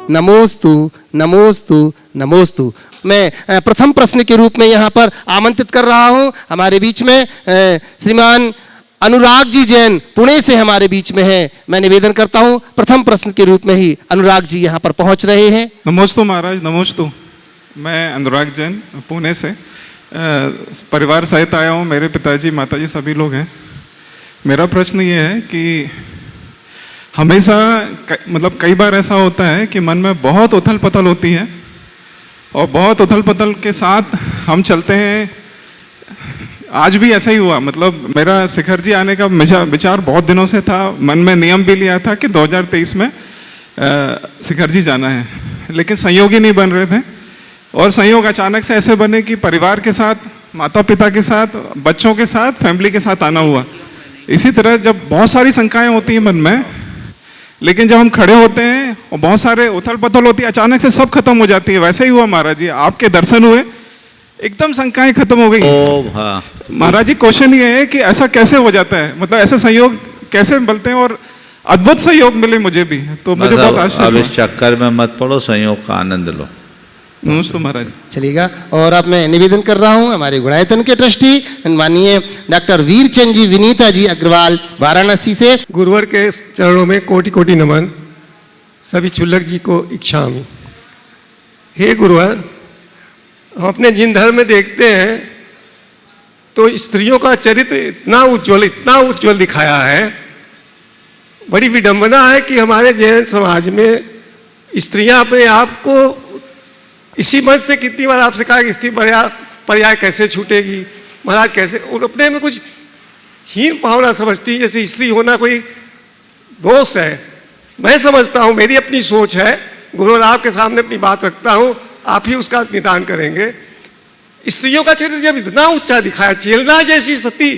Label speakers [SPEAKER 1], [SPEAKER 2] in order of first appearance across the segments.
[SPEAKER 1] नमोस्तु नमोस्तु नमोस्तु। मैं प्रथम प्रश्न के रूप में यहाँ पर आमंत्रित कर रहा हूँ, हमारे बीच में श्रीमान अनुराग जी जैन पुणे से हमारे बीच में हैं। मैं निवेदन करता हूँ प्रथम प्रश्न के रूप में ही अनुराग जी यहाँ पर पहुँच रहे हैं।
[SPEAKER 2] नमोस्तु महाराज, नमोस्तु। मैं अनुराग जैन पुणे से परिवार सहित आया हूँ। मेरे पिताजी माताजी सभी लोग हैं। मेरा प्रश्न ये है कि हमेशा मतलब कई बार ऐसा होता है कि मन में बहुत उथल पथल होती है और बहुत उथल पथल के साथ हम चलते हैं। आज भी ऐसा ही हुआ। मतलब मेरा शिखर जी आने का विचार बहुत दिनों से था। मन में नियम भी लिया था कि 2023 में शिखर जी जाना है, लेकिन संयोग ही नहीं बन रहे थे। और संयोग अचानक से ऐसे बने कि परिवार के साथ, माता पिता के साथ, बच्चों के साथ, फैमिली के साथ आना हुआ। इसी तरह जब बहुत सारी शंकाएं होती हैं मन में, लेकिन जब हम खड़े होते हैं और बहुत सारे उथल पथल होती है, अचानक से सब खत्म हो जाती है। वैसे ही हुआ महाराज जी, आपके दर्शन हुए, एकदम शंकाएं खत्म हो गई। महाराज जी, क्वेश्चन ये है कि ऐसा कैसे हो जाता है? मतलब ऐसे संयोग कैसे मिलते हैं? और अद्भुत संयोग मिले मुझे भी, तो मुझे बहुत आश्चर्य।
[SPEAKER 3] अब इस चक्कर में मत पड़ो, संयोग का आनंद लो।
[SPEAKER 2] नमस्ते महाराज।
[SPEAKER 1] चलिएगा। और अब मैं निवेदन कर रहा हूं हमारे गुणायतन के ट्रस्टी माननीय डॉक्टर वीरचंद जी विनीता जी अग्रवाल वाराणसी से।
[SPEAKER 4] गुरुवर के चरणों में कोटि कोटि नमन। सभी चुल्लक जी को इच्छामि। हे गुरुवर, हम अपने जिन धर्म में देखते हैं तो स्त्रियों का चरित्र इतना उज्ज्वल दिखाया है। बड़ी विडंबना है कि हमारे जैन समाज में स्त्रियां अपने आप को इसी मंच से कितनी बार आपसे कहा कि स्त्री पर्याय कैसे छूटेगी, महाराज कैसे, और अपने में कुछ हीन भावना समझती है, जैसे स्त्री होना कोई दोष है। मैं समझता हूँ, मेरी अपनी सोच है, गुरुवर आपके सामने अपनी बात रखता हूँ, आप ही उसका निदान करेंगे। स्त्रियों का चरित्र जब इतना ऊंचा दिखाया, चेलना जैसी सती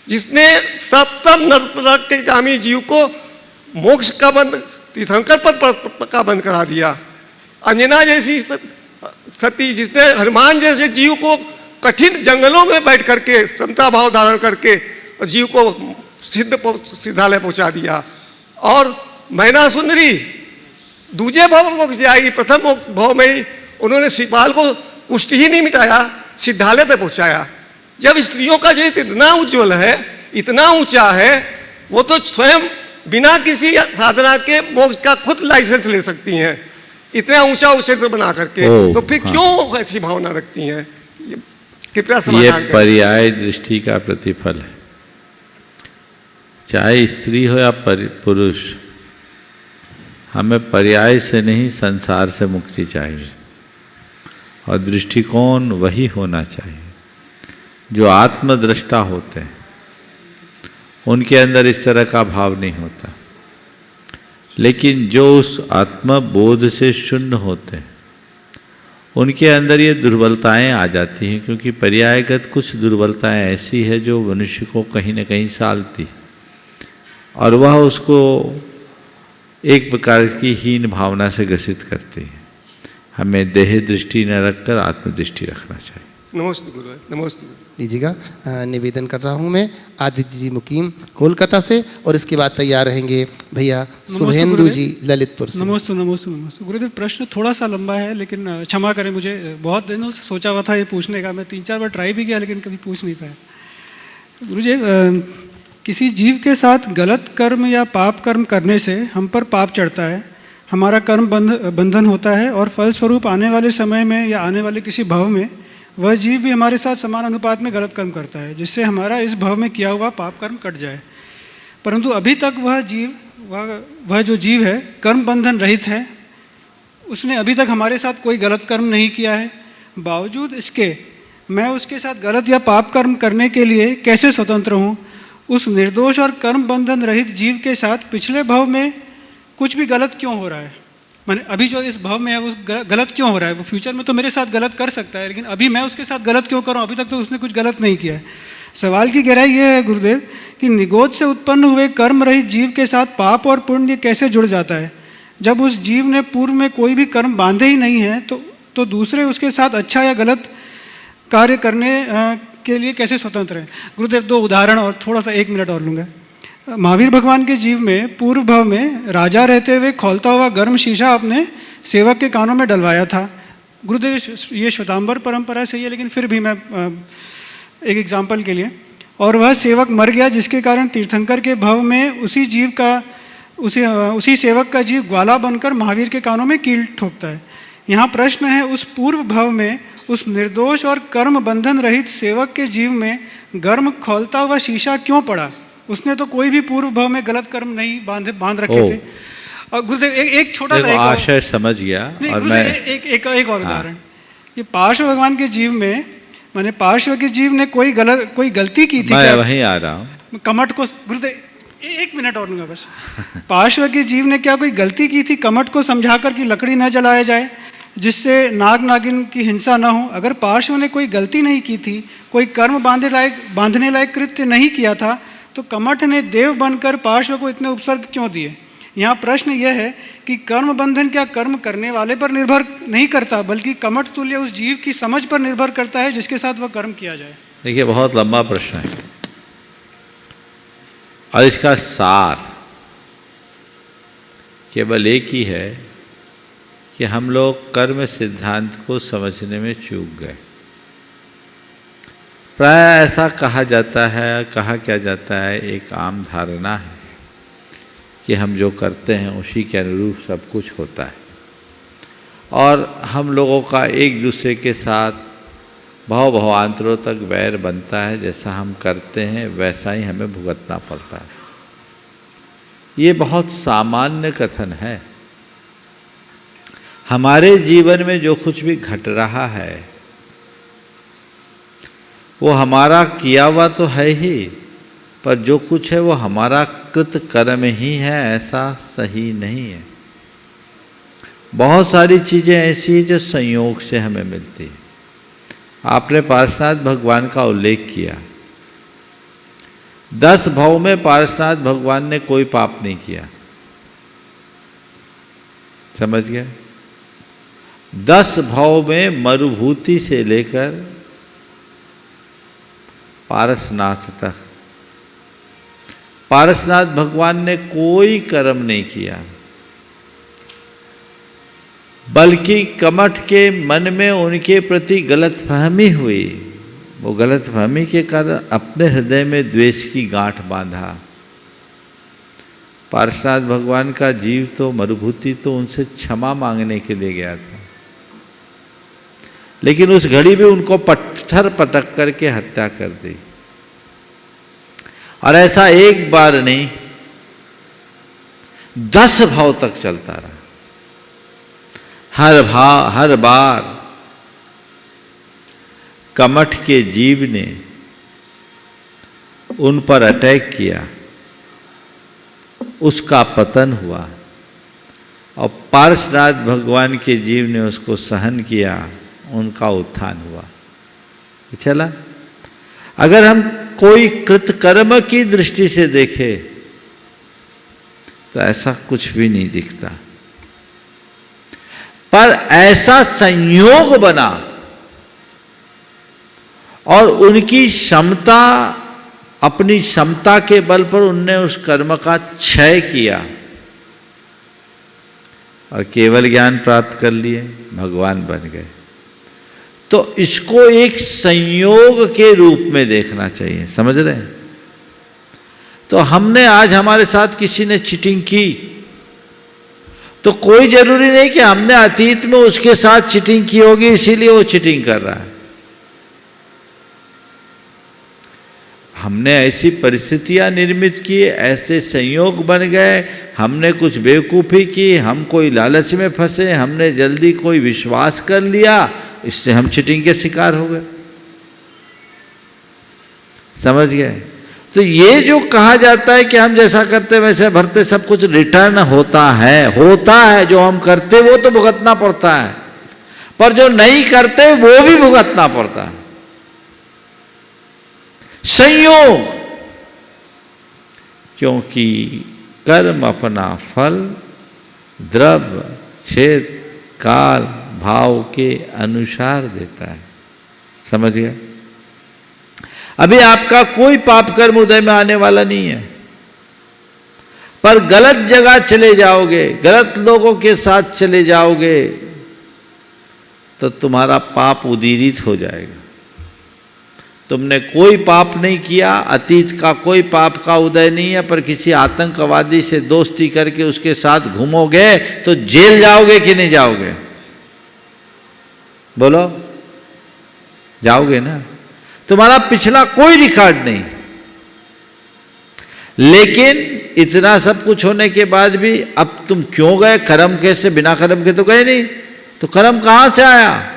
[SPEAKER 4] जिसने सप्तम नरक के गामी जीव को मोक्ष का बंद, तीर्थंकर पद का बंद करा दिया। अंजना जैसी सती जिसने हनुमान जैसे जीव को कठिन जंगलों में बैठ करके समता भाव धारण करके जीव को सिद्धालय पहुंचा दिया। और मैना सुंदरी दूजे भाव में पहुंच जाएगी, प्रथम भाव में ही उन्होंने शिवपाल को कुष्ठ ही नहीं मिटाया, सिद्धालय तक पहुंचाया। जब स्त्रियों का चरित्र इतना उज्ज्वल है, इतना ऊंचा है, वो तो स्वयं बिना किसी साधना के मोक्ष का खुद लाइसेंस ले सकती हैं, इतना ऊंचा चरित्र बना करके। तो फिर क्यों ऐसी भावना रखती हैं? कृपया समाधान करें।
[SPEAKER 3] ये पर्याय दृष्टि का प्रतिफल है। चाहे स्त्री हो या पुरुष, हमें पर्याय से नहीं संसार से मुक्ति चाहिए। और दृष्टिकोण वही होना चाहिए जो आत्मदृष्टा होते हैं। उनके अंदर इस तरह का भाव नहीं होता। लेकिन जो उस आत्मबोध से शून्य होते हैं, उनके अंदर ये दुर्बलताएं आ जाती हैं, क्योंकि पर्यायगत कुछ दुर्बलताएं ऐसी है जो मनुष्य को कहीं न कहीं सालती, और वह उसको एक प्रकार की हीन भावना से ग्रसित करती है। हमें देह दृष्टि न रखकर आत्मदृष्टि रखना चाहिए।
[SPEAKER 4] नमस्ते गुरु, नमस्ते।
[SPEAKER 1] लीजिएगा। निवेदन कर रहा हूं मैं आदित्य जी मुकीम कोलकाता से, और इसके बाद तैयार रहेंगे भैया शुभेंदु जी ललितपुर से।
[SPEAKER 5] नमस्ते नमस्ते नमस्ते गुरुदेव। प्रश्न थोड़ा सा लंबा है, लेकिन क्षमा करें, मुझे बहुत दिनों से सोचा हुआ था ये पूछने का। मैं 3-4 बार ट्राई भी किया, लेकिन कभी पूछ नहीं पाया। गुरुजी, किसी जीव के साथ गलत कर्म या पाप कर्म करने से हम पर पाप चढ़ता है, हमारा कर्म बंधन होता है, और फलस्वरूप आने वाले समय में या आने वाले किसी भव में वह जीव भी हमारे साथ समान अनुपात में गलत कर्म करता है, जिससे हमारा इस भव में किया हुआ पाप कर्म कट जाए। परंतु अभी तक वह जो जीव है कर्म बंधन रहित है, उसने अभी तक हमारे साथ कोई गलत कर्म नहीं किया है। बावजूद इसके मैं उसके साथ गलत या पाप कर्म करने के लिए कैसे स्वतंत्र हूँ? उस निर्दोष और कर्म बंधन रहित जीव के साथ पिछले भव में कुछ भी गलत क्यों हो रहा है? मैंने अभी जो इस भव में है वो गलत क्यों हो रहा है? वो फ्यूचर में तो मेरे साथ गलत कर सकता है, लेकिन अभी मैं उसके साथ गलत क्यों करूं? अभी तक तो उसने कुछ गलत नहीं किया है। सवाल की गहराई ये है गुरुदेव कि निगोद से उत्पन्न हुए कर्म रहित जीव के साथ पाप और पुण्य कैसे जुड़ जाता है? जब उस जीव ने पूर्व में कोई भी कर्म बांधे ही नहीं है, तो दूसरे उसके साथ अच्छा या गलत कार्य करने के लिए कैसे स्वतंत्र हैं? गुरुदेव, 2 उदाहरण और थोड़ा सा 1 मिनट और लूँगा। महावीर भगवान के जीव में पूर्व भाव में राजा रहते हुए खोलता हुआ गर्म शीशा अपने सेवक के कानों में डलवाया था। गुरुदेव ये श्वेतांबर परंपरा से ही है, लेकिन फिर भी मैं एक एग्जाम्पल के लिए, और वह सेवक मर गया, जिसके कारण तीर्थंकर के भाव में उसी सेवक का जीव ग्वाला बनकर महावीर के कानों में कील ठोकता है। यहाँ प्रश्न है, उस पूर्व भाव में उस निर्दोष और कर्म बंधन रहित सेवक के जीव में गर्म खोलता हुआ शीशा क्यों पड़ा? उसने तो कोई भी पूर्व भाव में गलत कर्म नहीं बांध रखे थे। और गुरुदेव एक छोटा सा
[SPEAKER 3] आशय समझ गया। और मैं
[SPEAKER 5] एक और उदाहरण, ये पार्श्व भगवान के जीव में, माने पार्श्व के जीव ने कोई गलती की थी,
[SPEAKER 3] मैं वहीं आ रहा हूँ।
[SPEAKER 5] कमट को, गुरुदेव एक मिनट और लूंगा बस। पार्श्व के जीव ने क्या कोई गलती की थी कमट को समझाकर कि लकड़ी न जलाया जाए जिससे नाग नागिन की हिंसा न हो? अगर पार्श्व ने कोई गलती नहीं की थी, कोई कर्म बांधने लायक कृत्य नहीं किया था, तो कमठ ने देव बनकर पार्श्व को इतने उपसर्ग क्यों दिए? यहाँ प्रश्न यह है कि कर्म बंधन क्या कर्म करने वाले पर निर्भर नहीं करता, बल्कि कमठ तुल्य उस जीव की समझ पर निर्भर करता है जिसके साथ वह कर्म किया जाए?
[SPEAKER 3] देखिए, बहुत लंबा प्रश्न है और इसका सार केवल एक ही है कि हम लोग कर्म सिद्धांत को समझने में चूक गए। प्राय ऐसा कहा जाता है, कहा क्या जाता है, एक आम धारणा है कि हम जो करते हैं उसी के अनुरूप सब कुछ होता है, और हम लोगों का एक दूसरे के साथ भावांतरों तक वैर बनता है। जैसा हम करते हैं वैसा ही हमें भुगतना पड़ता है। ये बहुत सामान्य कथन है। हमारे जीवन में जो कुछ भी घट रहा है वो हमारा किया हुआ तो है ही, पर जो कुछ है वो हमारा कृत कर्म ही है, ऐसा सही नहीं है। बहुत सारी चीज़ें ऐसी हैं जो संयोग से हमें मिलती है। आपने पार्श्वनाथ भगवान का उल्लेख किया। 10 भाव में पार्श्वनाथ भगवान ने कोई पाप नहीं किया, समझ गए? 10 भाव में मरुभूति से लेकर पारसनाथ तक पारसनाथ भगवान ने कोई कर्म नहीं किया, बल्कि कमठ के मन में उनके प्रति गलतफहमी हुई। वो गलतफहमी के कारण अपने हृदय में द्वेष की गांठ बांधा। पार्श्वनाथ भगवान का जीव तो मरुभूति तो उनसे क्षमा मांगने के लिए गया था, लेकिन उस घड़ी में उनको पत्थर पटक करके हत्या कर दी। और ऐसा एक बार नहीं, 10 भाव तक चलता रहा। हर बार कमठ के जीव ने उन पर अटैक किया, उसका पतन हुआ, और पार्श्वनाथ भगवान के जीव ने उसको सहन किया, उनका उत्थान हुआ। चला, अगर हम कोई कृतकर्म की दृष्टि से देखें तो ऐसा कुछ भी नहीं दिखता, पर ऐसा संयोग बना और उनकी क्षमता, अपनी क्षमता के बल पर उनने उस कर्म का क्षय किया और केवल ज्ञान प्राप्त कर लिए, भगवान बन गए। तो इसको एक संयोग के रूप में देखना चाहिए, समझ रहे हैं? तो हमने आज हमारे साथ किसी ने चीटिंग की, तो कोई जरूरी नहीं कि हमने अतीत में उसके साथ चीटिंग की होगी इसीलिए वो चीटिंग कर रहा है। हमने ऐसी परिस्थितियां निर्मित की, ऐसे संयोग बन गए, हमने कुछ बेवकूफ़ी की, हम कोई लालच में फंसे, हमने जल्दी कोई विश्वास कर लिया, इससे हम चीटिंग के शिकार हो गए, समझ गए? तो ये जो कहा जाता है कि हम जैसा करते वैसे भरते, सब कुछ रिटर्न होता है। जो हम करते वो तो भुगतना पड़ता है, पर जो नहीं करते वो भी भुगतना पड़ता है। संयोग, क्योंकि कर्म अपना फल द्रव्य क्षेत्र काल भाव के अनुसार देता है, समझ गया? अभी आपका कोई पाप कर्म उदय में आने वाला नहीं है, पर गलत जगह चले जाओगे, गलत लोगों के साथ चले जाओगे, तो तुम्हारा पाप उदीरित हो जाएगा। तुमने कोई पाप नहीं किया, अतीत का कोई पाप का उदय नहीं है, पर किसी आतंकवादी से दोस्ती करके उसके साथ घूमोगे तो जेल जाओगे कि नहीं जाओगे? बोलो, जाओगे ना। तुम्हारा पिछला कोई रिकॉर्ड नहीं, लेकिन इतना सब कुछ होने के बाद भी अब तुम क्यों गए? कर्म कैसे? बिना कर्म के तो गए नहीं, तो कर्म कहां से आया?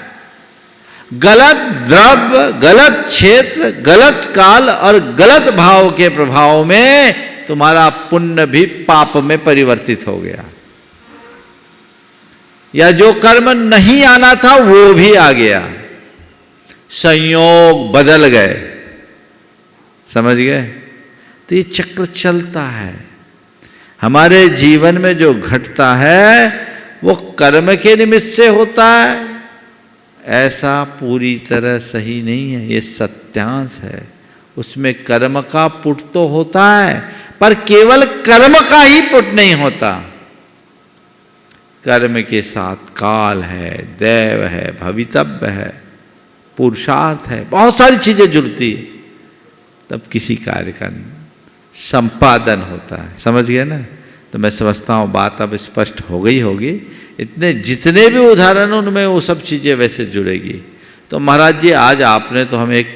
[SPEAKER 3] गलत द्रव्य, गलत क्षेत्र, गलत काल और गलत भाव के प्रभाव में तुम्हारा पुण्य भी पाप में परिवर्तित हो गया, या जो कर्म नहीं आना था वो भी आ गया, संयोग बदल गए। समझ गए? तो ये चक्र चलता है। हमारे जीवन में जो घटता है वो कर्म के निमित्त से होता है, ऐसा पूरी तरह सही नहीं है, ये सत्यांश है। उसमें कर्म का पुट तो होता है, पर केवल कर्म का ही पुट नहीं होता। कर्म के साथ काल है, दैव है, भवितव्य है, पुरुषार्थ है, बहुत सारी चीजें जुड़ती है, तब किसी कार्य का संपादन होता है। समझ गए ना? तो मैं समझता हूँ बात अब स्पष्ट हो गई होगी। इतने जितने भी उदाहरण उनमें वो सब चीज़ें वैसे जुड़ेगी। तो महाराज जी आज आपने तो हमें एक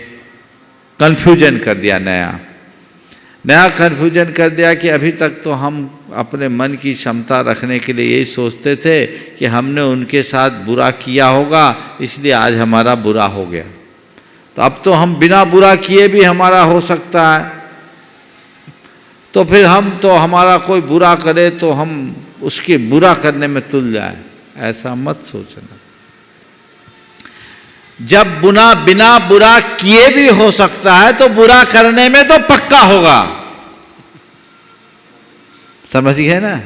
[SPEAKER 3] कन्फ्यूजन कर दिया, नया कन्फ्यूजन कर दिया कि अभी तक तो हम अपने मन की क्षमता रखने के लिए यही सोचते थे कि हमने उनके साथ बुरा किया होगा इसलिए आज हमारा बुरा हो गया। तो अब तो हम बिना बुरा किए भी हमारा हो सकता है, तो फिर हम तो हमारा कोई बुरा करे तो हम उसके बुरा करने में तुल जाए, ऐसा मत सोचना। जब बिना बुरा किए भी हो सकता है तो बुरा करने में तो पक्का होगा। समझ गए ना?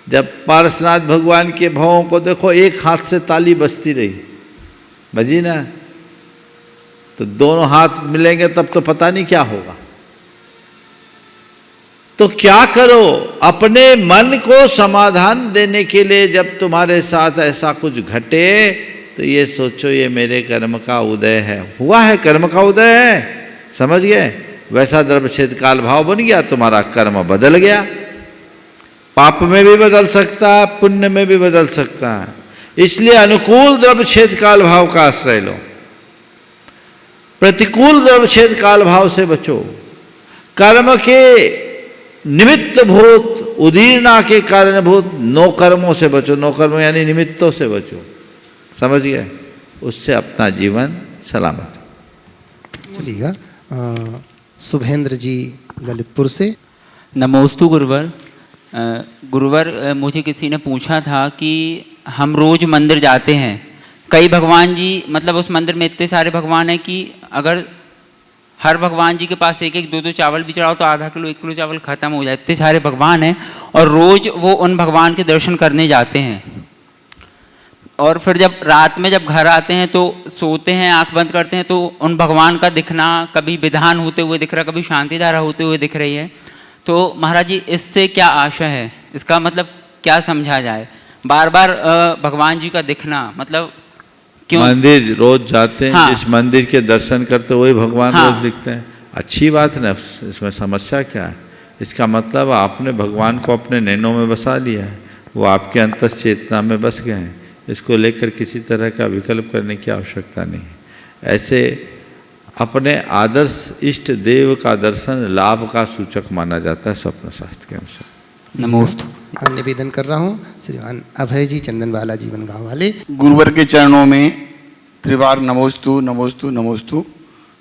[SPEAKER 3] जब पारसनाथ भगवान के भावों को देखो, एक हाथ से ताली बजती रही, बजी ना, तो दोनों हाथ मिलेंगे तब तो पता नहीं क्या होगा। तो क्या करो, अपने मन को समाधान देने के लिए जब तुम्हारे साथ ऐसा कुछ घटे तो ये सोचो ये मेरे कर्म का उदय है, हुआ है, कर्म का उदय है। समझ गए? वैसा द्रव्य छेद काल भाव बन गया, तुम्हारा कर्म बदल गया। पाप में भी बदल सकता है, पुण्य में भी बदल सकता है। इसलिए अनुकूल द्रव्य छेद काल भाव का आश्रय लो, प्रतिकूल द्रव्य छेद काल भाव से बचो। कर्म के निमित्त भूत, उदीरना के कारणभूत नो कर्मों से बचो। नो कर्म यानी निमित्तों से बचो। समझ गए? उससे अपना जीवन सलामत।
[SPEAKER 1] चलिएगा, शुभेंद्र जी ललितपुर से।
[SPEAKER 6] नमोस्तु गुरुवर। गुरुवर, मुझे किसी ने पूछा था कि हम रोज मंदिर जाते हैं, कई भगवान जी, मतलब उस मंदिर में इतने सारे भगवान हैं कि अगर हर भगवान जी के पास एक एक दो दो चावल भी चढ़ाओ तो आधा किलो 1 किलो चावल खत्म हो जाए, इतने सारे भगवान हैं, और रोज वो उन भगवान के दर्शन करने जाते हैं। और फिर जब रात में जब घर आते हैं तो सोते हैं, आंख बंद करते हैं तो उन भगवान का दिखना कभी विधान होते हुए दिख रहा, कभी शांति धारा होते हुए दिख रही है। तो महाराज जी, इससे क्या आशय है? इसका मतलब क्या समझा जाए? बार बार भगवान जी का दिखना मतलब क्यों?
[SPEAKER 3] मंदिर रोज जाते हैं,
[SPEAKER 6] हाँ।
[SPEAKER 3] जिस मंदिर के दर्शन करते वही भगवान
[SPEAKER 6] हाँ।
[SPEAKER 3] रोज दिखते हैं। अच्छी बात है ना, इसमें समस्या क्या है? इसका मतलब आपने भगवान को अपने नैनों में बसा लिया है, वो आपके अंतस चेतना में बस गए हैं। इसको लेकर किसी तरह का विकल्प करने की आवश्यकता नहीं है। ऐसे अपने आदर्श इष्ट देव का दर्शन लाभ का सूचक माना जाता है स्वप्न शास्त्र के अनुसार।
[SPEAKER 6] नमोस्तु।
[SPEAKER 1] निवेदन कर रहा हूँ श्रीमान अभय जी चंदनवाला जीवन गांव वाले।
[SPEAKER 7] गुरुवर के चरणों में त्रिवार नमोस्तु नमोस्तु नमोस्तु।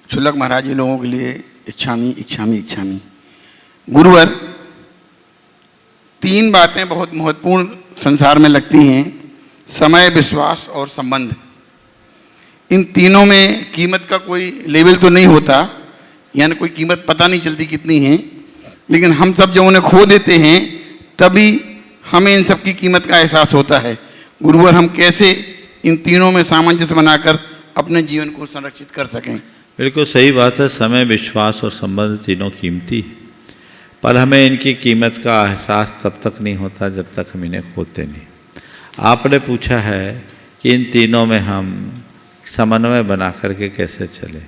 [SPEAKER 7] शुल्लक महाराज जी लोगों के लिए इच्छामी इच्छामी इच्छामी। गुरुवर, 3 बातें बहुत महत्वपूर्ण संसार में लगती हैं, समय, विश्वास और संबंध। इन तीनों में कीमत का कोई लेवल तो नहीं होता, यानी कोई कीमत पता नहीं चलती कितनी है, लेकिन हम सब जब उन्हें खो देते हैं तभी हमें इन सब की कीमत का एहसास होता है। गुरुवर, हम कैसे इन तीनों में सामंजस्य बनाकर अपने जीवन को संरक्षित कर सकें?
[SPEAKER 3] बिल्कुल सही बात है। समय, विश्वास और संबंध तीनों कीमती है, पर हमें इनकी कीमत का एहसास तब तक नहीं होता जब तक हम इन्हें खोते नहीं। आपने पूछा है कि इन तीनों में हम समन्वय बना करके कैसे चले।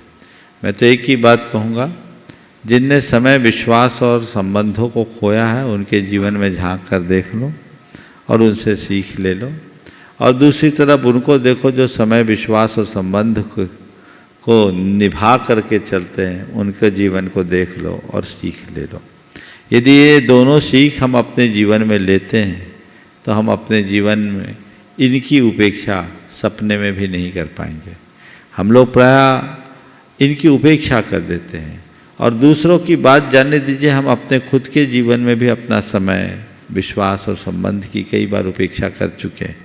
[SPEAKER 3] मैं तो एक ही बात कहूँगा, जिनने समय, विश्वास और संबंधों को खोया है उनके जीवन में झांक कर देख लो और उनसे सीख ले लो, और दूसरी तरफ उनको देखो जो समय, विश्वास और संबंध को निभा करके चलते हैं, उनके जीवन को देख लो और सीख ले लो। यदि ये दोनों सीख हम अपने जीवन में लेते हैं तो हम अपने जीवन में इनकी उपेक्षा सपने में भी नहीं कर पाएंगे। हम लोग प्रायः इनकी उपेक्षा कर देते हैं, और दूसरों की बात जानने दीजिए, हम अपने खुद के जीवन में भी अपना समय, विश्वास और संबंध की कई बार उपेक्षा कर चुके हैं।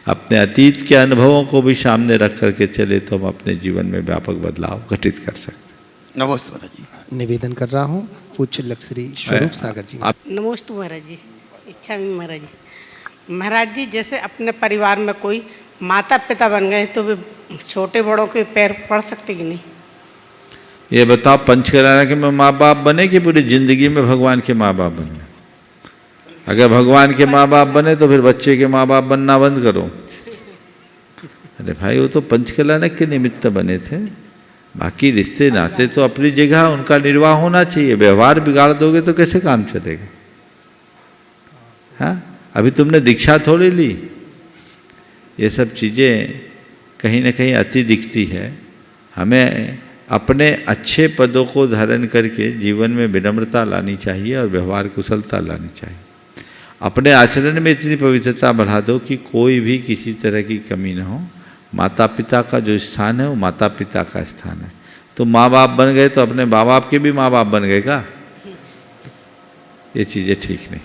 [SPEAKER 3] अपने अतीत के अनुभवों को भी सामने रख करके चले तो हम अपने जीवन में व्यापक बदलाव घटित कर सकते हैं।
[SPEAKER 7] नमस्ते महाराज जी।
[SPEAKER 1] निवेदन कर रहा हूँ पूज्य लक्ष्मी स्वरूप सागर जी।
[SPEAKER 8] नमस्ते महाराज जी। इच्छा भी महाराज जी। महाराज जी, जैसे अपने परिवार में कोई माता पिता बन गए तो वे छोटे बड़ों के पैर पड़ सकते कि नहीं?
[SPEAKER 3] ये बताओ, पंचकर्या के में माँ बाप बने कि पूरी जिंदगी में भगवान के माँ बाप बने? अगर भगवान के माँ बाप बने तो फिर बच्चे के माँ बाप बनना बंद करो। अरे भाई, वो तो पंचकर्या के निमित्त बने थे, बाकी रिश्ते नाते तो अपनी जगह उनका निर्वाह होना चाहिए। व्यवहार बिगाड़ दोगे तो कैसे काम चलेगा? हाँ, अभी तुमने दीक्षा थोड़ी ली। ये सब चीज़ें कहीं ना कहीं अति दिखती है। हमें अपने अच्छे पदों को धारण करके जीवन में विनम्रता लानी चाहिए और व्यवहार कुशलता लानी चाहिए। अपने आचरण में इतनी पवित्रता बढ़ा दो कि कोई भी किसी तरह की कमी न हो। माता पिता का जो स्थान है वो माता पिता का स्थान है। तो माँ बाप बन गए तो अपने माँ बाप के भी माँ बाप बन गए का? ये चीज़ें ठीक नहीं।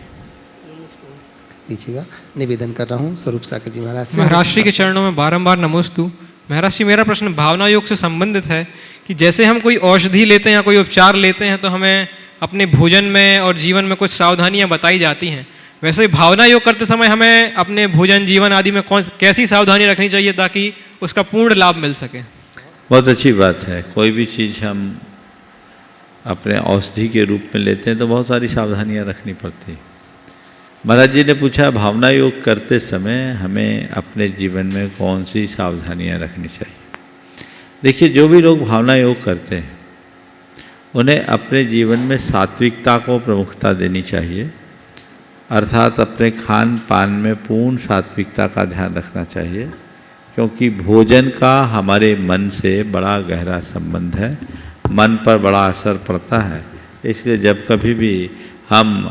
[SPEAKER 1] लीजिएगा, निवेदन कर रहा हूँ स्वरूप सागर जी महाराज से।
[SPEAKER 9] महाराज श्री के चरणों में बारंबार नमोस्तु। महाराज श्री, मेरा प्रश्न भावना योग से संबंधित है कि जैसे हम कोई औषधि लेते हैं या कोई उपचार लेते हैं तो हमें अपने भोजन में और जीवन में कुछ सावधानियां बताई जाती हैं, वैसे ही भावना योग करते समय हमें अपने भोजन, जीवन आदि में कैसी सावधानी रखनी चाहिए ताकि उसका पूर्ण लाभ मिल सके?
[SPEAKER 3] बहुत अच्छी बात है। कोई भी चीज़ हम अपने औषधि के रूप में लेते हैं तो बहुत सारी सावधानियां रखनी पड़ती है। महाराज जी ने पूछा भावना योग करते समय हमें अपने जीवन में कौन सी सावधानियां रखनी चाहिए। देखिए, जो भी लोग भावना योग करते हैं उन्हें अपने जीवन में सात्विकता को प्रमुखता देनी चाहिए, अर्थात अपने खान पान में पूर्ण सात्विकता का ध्यान रखना चाहिए, क्योंकि भोजन का हमारे मन से बड़ा गहरा संबंध है, मन पर बड़ा असर पड़ता है। इसलिए जब कभी भी हम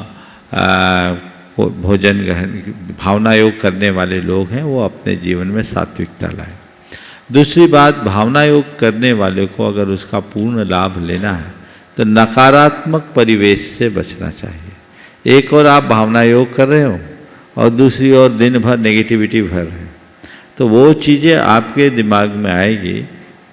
[SPEAKER 3] भोजन भावना योग करने वाले लोग हैं वो अपने जीवन में सात्विकता लाएं। दूसरी बात, भावना योग करने वाले को अगर उसका पूर्ण लाभ लेना है तो नकारात्मक परिवेश से बचना चाहिए। एक और आप भावना योग कर रहे हो और दूसरी ओर दिन भर नेगेटिविटी भर रहे हो, तो वो चीज़ें आपके दिमाग में आएगी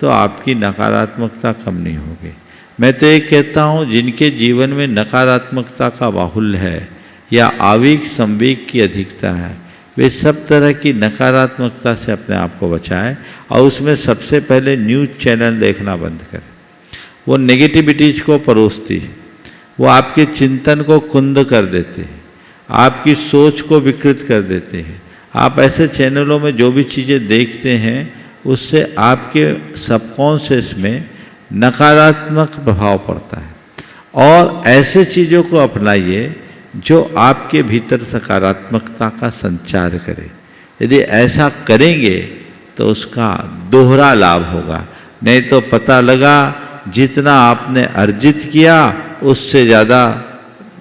[SPEAKER 3] तो आपकी नकारात्मकता कम नहीं होगी। मैं तो ये कहता हूँ, जिनके जीवन में नकारात्मकता का बाहुल्य है या आवेग संवेग की अधिकता है, वे सब तरह की नकारात्मकता से अपने आप को बचाएं और उसमें सबसे पहले न्यूज़ चैनल देखना बंद करें। वो नेगेटिविटीज को परोसती है, वो आपके चिंतन को कुंद कर देते हैं, आपकी सोच को विकृत कर देते हैं। आप ऐसे चैनलों में जो भी चीज़ें देखते हैं उससे आपके सबकॉन्शियस में नकारात्मक प्रभाव पड़ता है। और ऐसे चीज़ों को अपनाइए जो आपके भीतर सकारात्मकता का संचार करे। यदि ऐसा करेंगे तो उसका दोहरा लाभ होगा। नहीं तो पता लगा जितना आपने अर्जित किया उससे ज़्यादा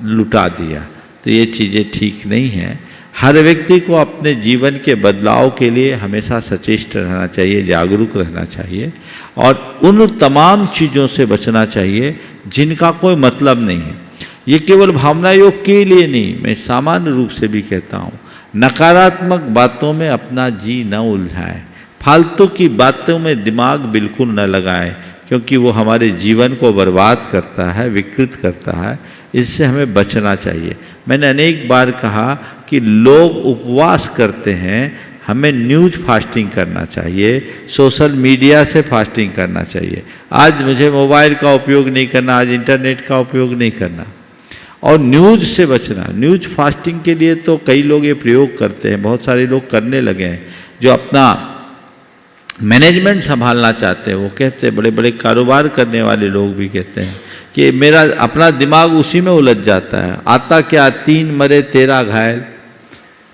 [SPEAKER 3] लुटा दिया, तो ये चीज़ें ठीक नहीं हैं। हर व्यक्ति को अपने जीवन के बदलाव के लिए हमेशा सचेष्ट रहना चाहिए, जागरूक रहना चाहिए और उन तमाम चीज़ों से बचना चाहिए जिनका कोई मतलब नहीं है। ये केवल भावना योग के लिए नहीं, मैं सामान्य रूप से भी कहता हूँ, नकारात्मक बातों में अपना जी न उलझाएं, फालतू की बातों में दिमाग बिल्कुल न लगाएं, क्योंकि वो हमारे जीवन को बर्बाद करता है, विकृत करता है। इससे हमें बचना चाहिए। मैंने अनेक बार कहा कि लोग उपवास करते हैं, हमें न्यूज़ फास्टिंग करना चाहिए, सोशल मीडिया से फास्टिंग करना चाहिए। आज मुझे मोबाइल का उपयोग नहीं करना, आज इंटरनेट का उपयोग नहीं करना। और न्यूज से बचना। न्यूज फास्टिंग के लिए तो कई लोग ये प्रयोग करते हैं, बहुत सारे लोग करने लगे हैं, जो अपना मैनेजमेंट संभालना चाहते हैं। वो कहते हैं, बड़े बड़े कारोबार करने वाले लोग भी कहते हैं कि मेरा अपना दिमाग उसी में उलझ जाता है। आता क्या 3 मरे 13 घायल,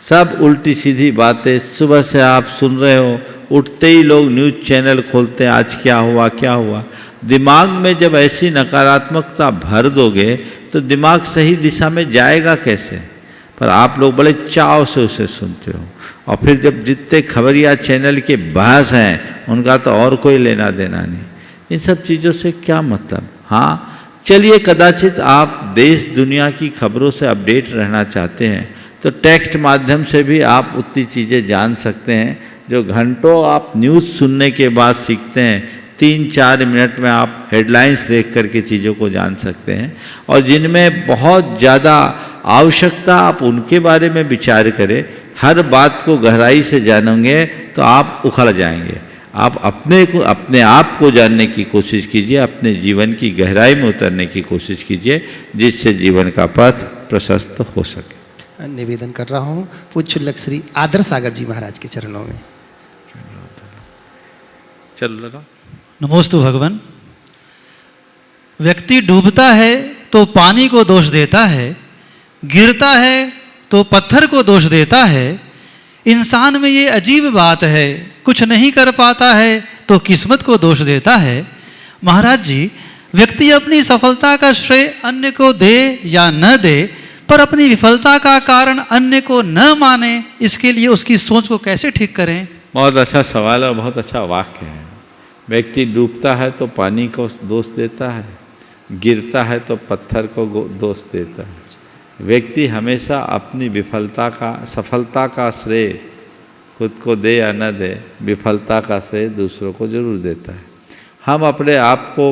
[SPEAKER 3] सब उल्टी सीधी बातें। सुबह से आप सुन रहे हो, उठते ही लोग न्यूज़ चैनल खोलते हैं, आज क्या हुआ क्या हुआ। दिमाग में जब ऐसी नकारात्मकता भर दोगे तो दिमाग सही दिशा में जाएगा कैसे। पर आप लोग बड़े चाव से उसे सुनते हो, और फिर जब जितने खबरिया चैनल के बहस हैं उनका तो और कोई लेना देना नहीं। इन सब चीज़ों से क्या मतलब। हाँ चलिए, कदाचित आप देश दुनिया की खबरों से अपडेट रहना चाहते हैं तो टेक्स्ट माध्यम से भी आप उतनी चीज़ें जान सकते हैं जो घंटों आप न्यूज़ सुनने के बाद सीखते हैं। 3-4 मिनट में आप हेडलाइंस देख करके चीज़ों को जान सकते हैं, और जिनमें बहुत ज़्यादा आवश्यकता आप उनके बारे में विचार करें, हर बात को गहराई से जानेंगे तो आप उखड़ जाएंगे। आप अपने आप को जानने की कोशिश कीजिए, अपने जीवन की गहराई में उतरने की कोशिश कीजिए, जिससे जीवन का पथ प्रशस्त हो सके।
[SPEAKER 1] निवेदन कर रहा हूँ पूज्य शुल्लक श्री आदर सागर जी महाराज के चरणों में।
[SPEAKER 3] चलो लगा।
[SPEAKER 10] नमोस्तु भगवान। व्यक्ति डूबता है तो पानी को दोष देता है, गिरता है तो पत्थर को दोष देता है। इंसान में ये अजीब बात है, कुछ नहीं कर पाता है तो किस्मत को दोष देता है। महाराज जी, व्यक्ति अपनी सफलता का श्रेय अन्य को दे या न दे, पर अपनी विफलता का कारण अन्य को न माने, इसके लिए उसकी सोच को कैसे ठीक करें।
[SPEAKER 3] बहुत अच्छा सवाल और बहुत अच्छा वाक्य है। व्यक्ति डूबता है तो पानी को दोष देता है, गिरता है तो पत्थर को दोष देता है। व्यक्ति हमेशा अपनी सफलता का श्रेय खुद को दे या न दे, विफलता का श्रेय दूसरों को जरूर देता है। हम अपने आप को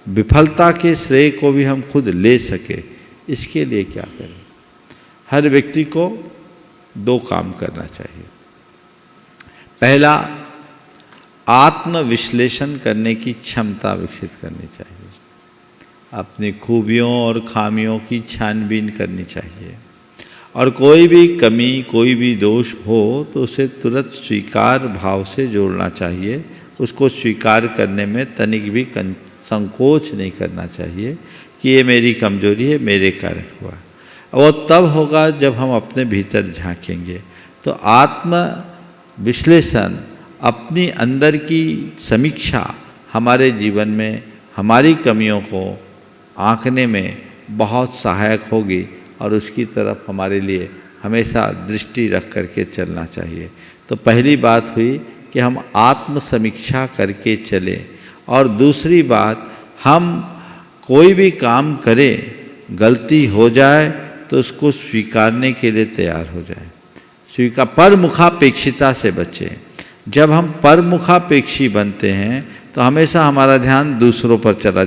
[SPEAKER 3] विफलता के श्रेय को भी हम खुद ले सके, इसके लिए क्या करें। हर व्यक्ति को 2 काम करना चाहिए। पहला, आत्मविश्लेषण करने की क्षमता विकसित करनी चाहिए। अपनी खूबियों और खामियों की छानबीन करनी चाहिए, और कोई भी कमी कोई भी दोष हो तो उसे तुरंत स्वीकार भाव से जोड़ना चाहिए। उसको स्वीकार करने में तनिक भी संकोच नहीं करना चाहिए कि ये मेरी कमजोरी है, मेरे कारण हुआ। वो तब होगा जब हम अपने भीतर झांकेंगे। तो आत्म विश्लेषण, अपनी अंदर की समीक्षा हमारे जीवन में हमारी कमियों को आंकने में बहुत सहायक होगी, और उसकी तरफ हमारे लिए हमेशा दृष्टि रख करके चलना चाहिए। तो पहली बात हुई कि हम आत्म समीक्षा करके चलें, और दूसरी बात, हम कोई भी काम करें, गलती हो जाए तो उसको स्वीकारने के लिए तैयार हो जाए। परमुखापेक्षिता से बचें। जब हम परमुखापेक्षी बनते हैं तो हमेशा हमारा ध्यान दूसरों पर चला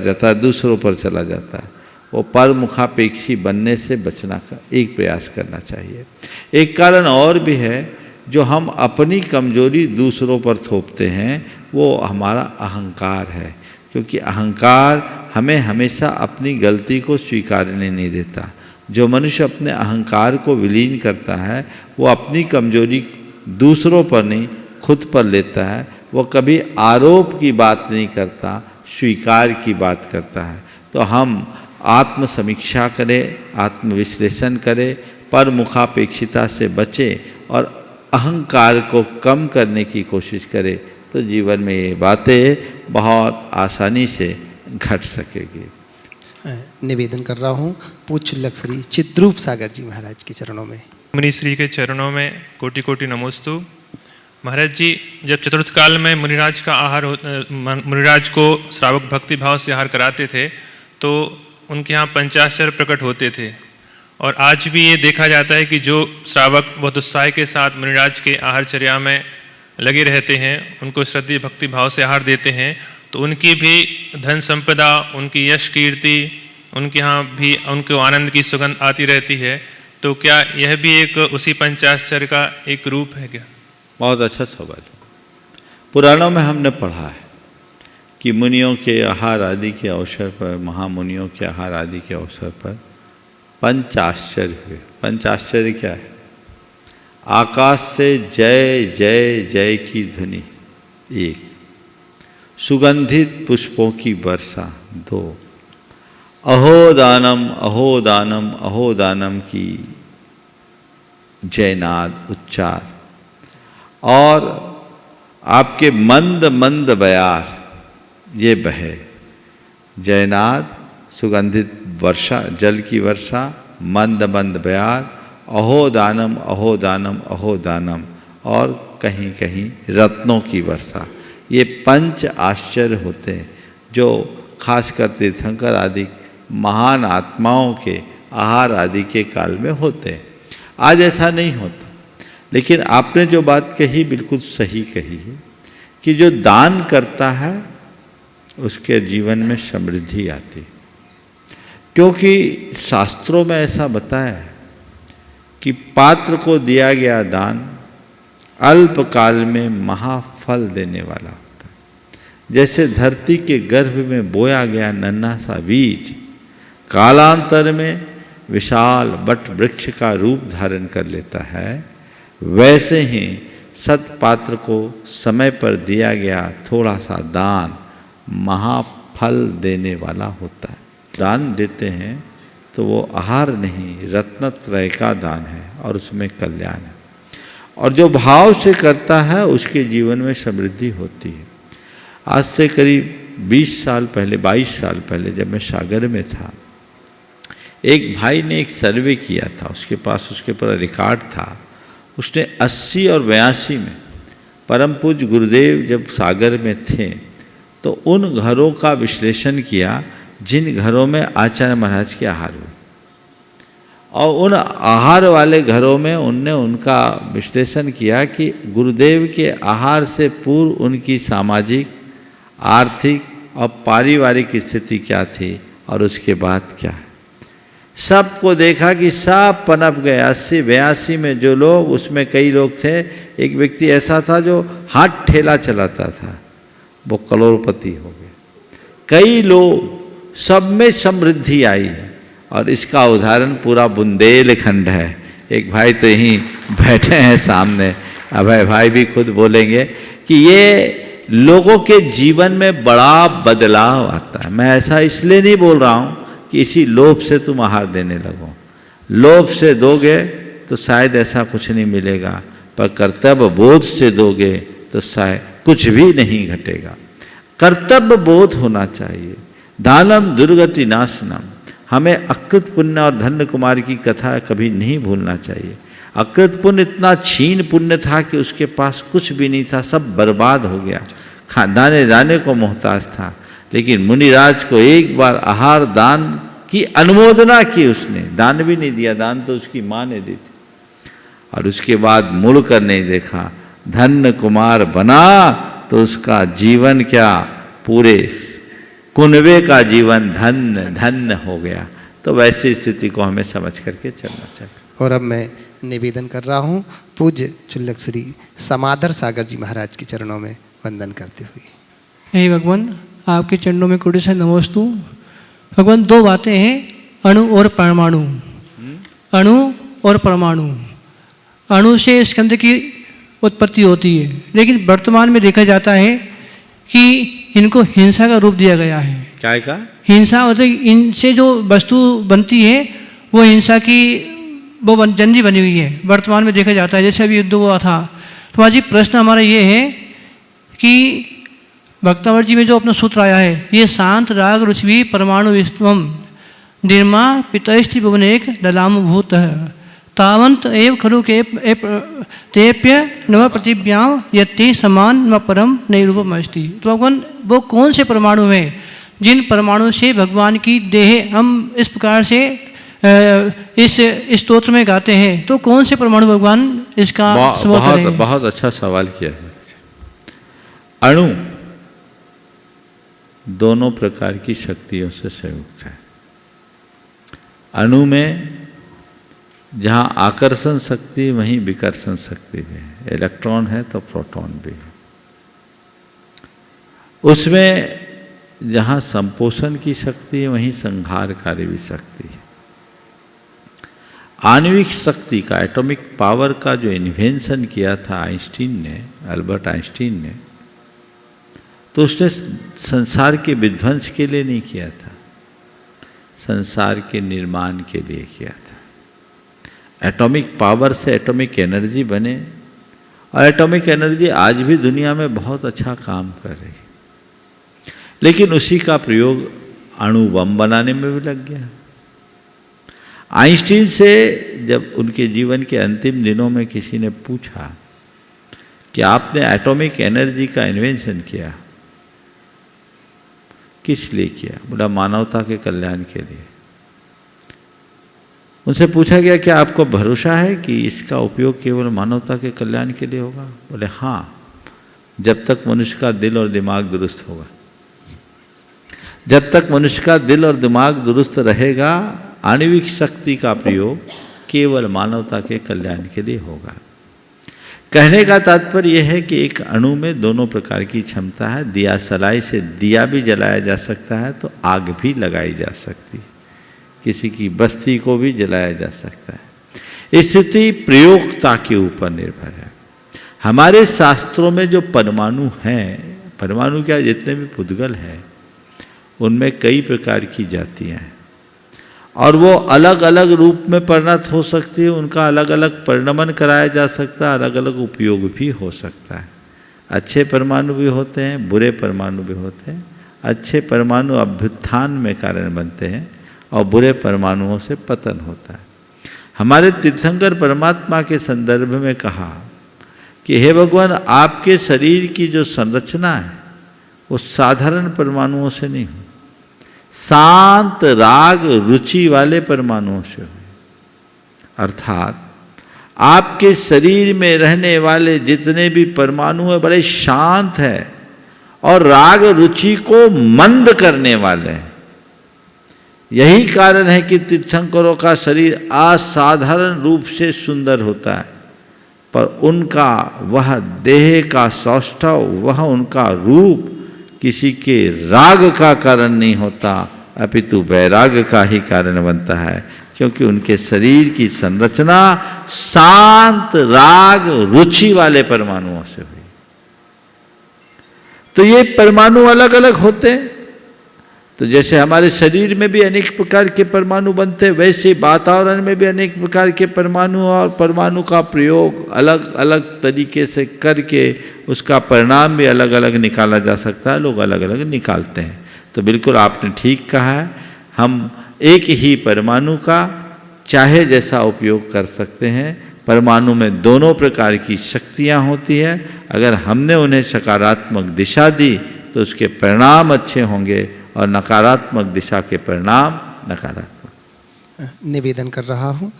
[SPEAKER 3] जाता है। वो परमुखापेक्षी बनने से बचना का एक प्रयास करना चाहिए। एक कारण और भी है, जो हम अपनी कमजोरी दूसरों पर थोपते हैं, वो हमारा अहंकार है। क्योंकि अहंकार हमें हमेशा अपनी गलती को स्वीकारने नहीं देता। जो मनुष्य अपने अहंकार को विलीन करता है, वो अपनी कमजोरी दूसरों पर नहीं खुद पर लेता है। वो कभी आरोप की बात नहीं करता, स्वीकार की बात करता है। तो हम आत्म समीक्षा करें, आत्मविश्लेषण करें, परमुखापेक्षिता से बचें, और अहंकार को कम करने की कोशिश करें, तो जीवन में ये बातें बहुत आसानी से घट सकेगी।
[SPEAKER 1] निवेदन कर रहा हूँ पूज्य शुल्लक श्री चिद्रूप सागर जी महाराज के चरणों में।
[SPEAKER 9] मुनि श्री के चरणों में कोटि कोटि नमोस्तु। महाराज जी, जब चतुर्थ काल में मुनिराज का आहार मुनिराज को श्रावक भक्ति भाव से आहार कराते थे, तो उनके यहाँ पंचाक्षर प्रकट होते थे। और आज भी ये देखा जाता है कि जो श्रावक बहुत उत्साह के साथ मुनिराज के आहारचर्या में लगे रहते हैं, उनको श्रद्धि भक्ति भाव से आहार देते हैं, तो उनकी भी धन संपदा, उनकी यश कीर्ति, उनके यहाँ भी उनको आनंद की सुगंध आती रहती है। तो क्या यह भी एक उसी पंचाक्षर का एक रूप है क्या?
[SPEAKER 3] बहुत अच्छा सवाल। पुराणों में हमने पढ़ा है कि मुनियों के आहार आदि के अवसर पर, महामुनियों के आहार आदि के अवसर पर पंच आश्चर्य हुए। पंच आश्चर्य क्या है? आकाश से जय जय जय की ध्वनि एक, सुगंधित पुष्पों की वर्षा दो, अहो दानम अहो दानम अहो दानम की जयनाद उच्चार, और आपके मंद मंद बयार ये बहे, जयनाद सुगंधित वर्षा, जल की वर्षा, मंद मंद बयार, अहो दानम अहो दानम अहो दानम, और कहीं कहीं रत्नों की वर्षा। ये पंच आश्चर्य होते हैं जो खासकर तीर्थंकर आदि महान आत्माओं के आहार आदि के काल में होते हैं। आज ऐसा नहीं होता। लेकिन आपने जो बात कही बिल्कुल सही कही है कि जो दान करता है उसके जीवन में समृद्धि आती, क्योंकि शास्त्रों में ऐसा बताया है कि पात्र को दिया गया दान अल्प काल में महाफल देने वाला होता है। जैसे धरती के गर्भ में बोया गया नन्हा सा बीज कालांतर में विशाल वट वृक्ष का रूप धारण कर लेता है, वैसे ही सत्पात्र को समय पर दिया गया थोड़ा सा दान महाफल देने वाला होता है। दान देते हैं तो वो आहार नहीं, रत्नत्रय का दान है और उसमें कल्याण है। और जो भाव से करता है उसके जीवन में समृद्धि होती है। आज से करीब 20 साल पहले, 22 साल पहले जब मैं सागर में था, एक भाई ने एक सर्वे किया था, उसके पास उसके ऊपर रिकॉर्ड था। उसने 80 और 82 में परम पूज्य गुरुदेव जब सागर में थे तो उन घरों का विश्लेषण किया जिन घरों में आचार्य महाराज के आहार हुए, और उन आहार वाले घरों में उनने उनका विश्लेषण किया कि गुरुदेव के आहार से पूर्व उनकी सामाजिक, आर्थिक और पारिवारिक स्थिति क्या थी और उसके बाद क्या है। सबको देखा कि सब पनप गए। 80-82 में जो लोग, उसमें कई लोग थे, एक व्यक्ति ऐसा था जो हाथ ठेला चलाता था, वो करोड़पति हो गए। कई लोग, सब में समृद्धि आई है। और इसका उदाहरण पूरा बुंदेलखंड है। एक भाई तो यहीं बैठे हैं सामने, अभय भाई भी खुद बोलेंगे कि ये लोगों के जीवन में बड़ा बदलाव आता है। मैं ऐसा इसलिए नहीं बोल रहा हूँ कि इसी लोभ से तुम आहार देने लगो। लोभ से दोगे तो शायद ऐसा कुछ नहीं मिलेगा, पर कर्तव्य बोध से दोगे तो शायद कुछ भी नहीं घटेगा। कर्तव्य बोध होना चाहिए। दानम दुर्गति नाशनम। हमें अकृत पुण्य और धन्य कुमार की कथा कभी नहीं भूलना चाहिए। अकृत पुण्य इतना छीन पुण्य था कि उसके पास कुछ भी नहीं था, सब बर्बाद हो गया, दाने दाने को मोहताज था। लेकिन मुनिराज को एक बार आहार दान की अनुमोदना की उसने, दान भी नहीं दिया, दान तो उसकी माँ ने दी थी, और उसके बाद मुड़ कर नहीं देखा। धन्य कुमार बना तो उसका जीवन क्या, पूरे कुनबे का जीवन धन्य धन्य हो गया। तो वैसी स्थिति को हमें समझ करके चलना चाहिए।
[SPEAKER 1] और अब मैं निवेदन कर रहा हूँ पूज्य चुल्लक श्री समादर सागर जी महाराज के चरणों में वंदन करते हुए।
[SPEAKER 11] हे भगवान, आपके चरणों में कोटि से नमोस्तु। भगवान, दो बातें हैं, अणु और परमाणु। अणु और परमाणु, अणु से स्कंद की उत्पत्ति होती है, लेकिन वर्तमान में देखा जाता है कि इनको हिंसा का रूप दिया गया है।
[SPEAKER 3] क्या का?
[SPEAKER 11] हिंसा होती, इनसे जो वस्तु बनती है वो हिंसा की वो जंजी बनी हुई है, वर्तमान में देखा जाता है। जैसे अभी युद्ध हुआ था। तो आज प्रश्न हमारा ये है कि भक्तावर जी में जो अपना सूत्र आया है, ये शांत राग रुचि परमाणु विस्तम निर्मा पितस्ति भुवन एक दलाम भूत है तावंत एव खरु के तेप्य नव प्रतिव्याम यति समान न परम नैरूपम अस्ति। तो भगवान, वो कौन से परमाणु हैं जिन परमाणु से भगवान की देह हम इस प्रकार से इस स्तोत्र में गाते हैं? तो कौन से परमाणु भगवान इसका
[SPEAKER 3] बहुत अच्छा सवाल किया है। अणु दोनों प्रकार की शक्तियों से संयुक्त है। अणु में जहाँ आकर्षण शक्ति वहीं विकर्षण शक्ति भी है। इलेक्ट्रॉन है तो प्रोटॉन भी है। उसमें जहाँ संपोषण की शक्ति है वहीं संहारकारी भी शक्ति है। आणविक शक्ति का, एटॉमिक पावर का जो इन्वेंशन किया था आइंस्टीन ने, अल्बर्ट आइंस्टीन ने, तो उसने संसार के विध्वंस के लिए नहीं किया था, संसार के निर्माण के लिए किया था। एटॉमिक पावर से एटॉमिक एनर्जी बने, और एटॉमिक एनर्जी आज भी दुनिया में बहुत अच्छा काम कर रही है, लेकिन उसी का प्रयोग अणु बम बनाने में भी लग गया। आइंस्टीन से जब उनके जीवन के अंतिम दिनों में किसी ने पूछा कि आपने एटॉमिक एनर्जी का इन्वेंशन किया, किस लिए किया? बोला मानवता के कल्याण के लिए। उनसे पूछा गया क्या आपको भरोसा है कि इसका उपयोग केवल मानवता के कल्याण के लिए होगा? बोले हाँ, जब तक मनुष्य का दिल और दिमाग दुरुस्त होगा। जब तक मनुष्य का दिल और दिमाग दुरुस्त रहेगा, आणविक शक्ति का प्रयोग केवल मानवता के कल्याण के लिए होगा। कहने का तात्पर्य यह है कि एक अणु में दोनों प्रकार की क्षमता है। दिया सलाई से दिया भी जलाया जा सकता है, तो आग भी लगाई जा सकती है, किसी की बस्ती को भी जलाया जा सकता है। स्थिति प्रयोगता के ऊपर निर्भर है। हमारे शास्त्रों में जो परमाणु हैं, परमाणु क्या जितने भी पुद्गल हैं, उनमें कई प्रकार की जातियां हैं, और वो अलग अलग रूप में परिणत हो सकती है। उनका अलग अलग परिणमन कराया जा सकता है, अलग अलग उपयोग भी हो सकता है। अच्छे परमाणु भी होते हैं, बुरे परमाणु भी होते हैं। अच्छे परमाणु अभ्युत्थान में कारण बनते हैं और बुरे परमाणुओं से पतन होता है। हमारे तीर्थंकर परमात्मा के संदर्भ में कहा कि हे भगवान, आपके शरीर की जो संरचना है वो साधारण परमाणुओं से नहीं हुई, शांत राग रुचि वाले परमाणुओं से हुई। अर्थात आपके शरीर में रहने वाले जितने भी परमाणु हैं बड़े शांत हैं और राग रुचि को मंद करने वाले हैं। यही कारण है कि तीर्थंकरों का शरीर असाधारण रूप से सुंदर होता है, पर उनका वह देह का सौष्ठव, वह उनका रूप किसी के राग का कारण नहीं होता, अपितु वैराग का ही कारण बनता है, क्योंकि उनके शरीर की संरचना शांत राग रुचि वाले परमाणुओं से हुई। तो ये परमाणु अलग अलग होते हैं। तो जैसे हमारे शरीर में भी अनेक प्रकार के परमाणु बनते हैं, वैसे वातावरण में भी अनेक प्रकार के परमाणु, और परमाणु का प्रयोग अलग अलग तरीके से करके उसका परिणाम भी अलग अलग निकाला जा सकता है। लोग अलग अलग निकालते हैं। तो बिल्कुल आपने ठीक कहा है, हम एक ही परमाणु का चाहे जैसा उपयोग कर सकते हैं। परमाणु में दोनों प्रकार की शक्तियाँ होती हैं। अगर हमने उन्हें सकारात्मक दिशा दी तो उसके परिणाम अच्छे होंगे, और नकारात्मक दिशा के परिणाम नकारात्मक।
[SPEAKER 1] निवेदन कर रहा हूँ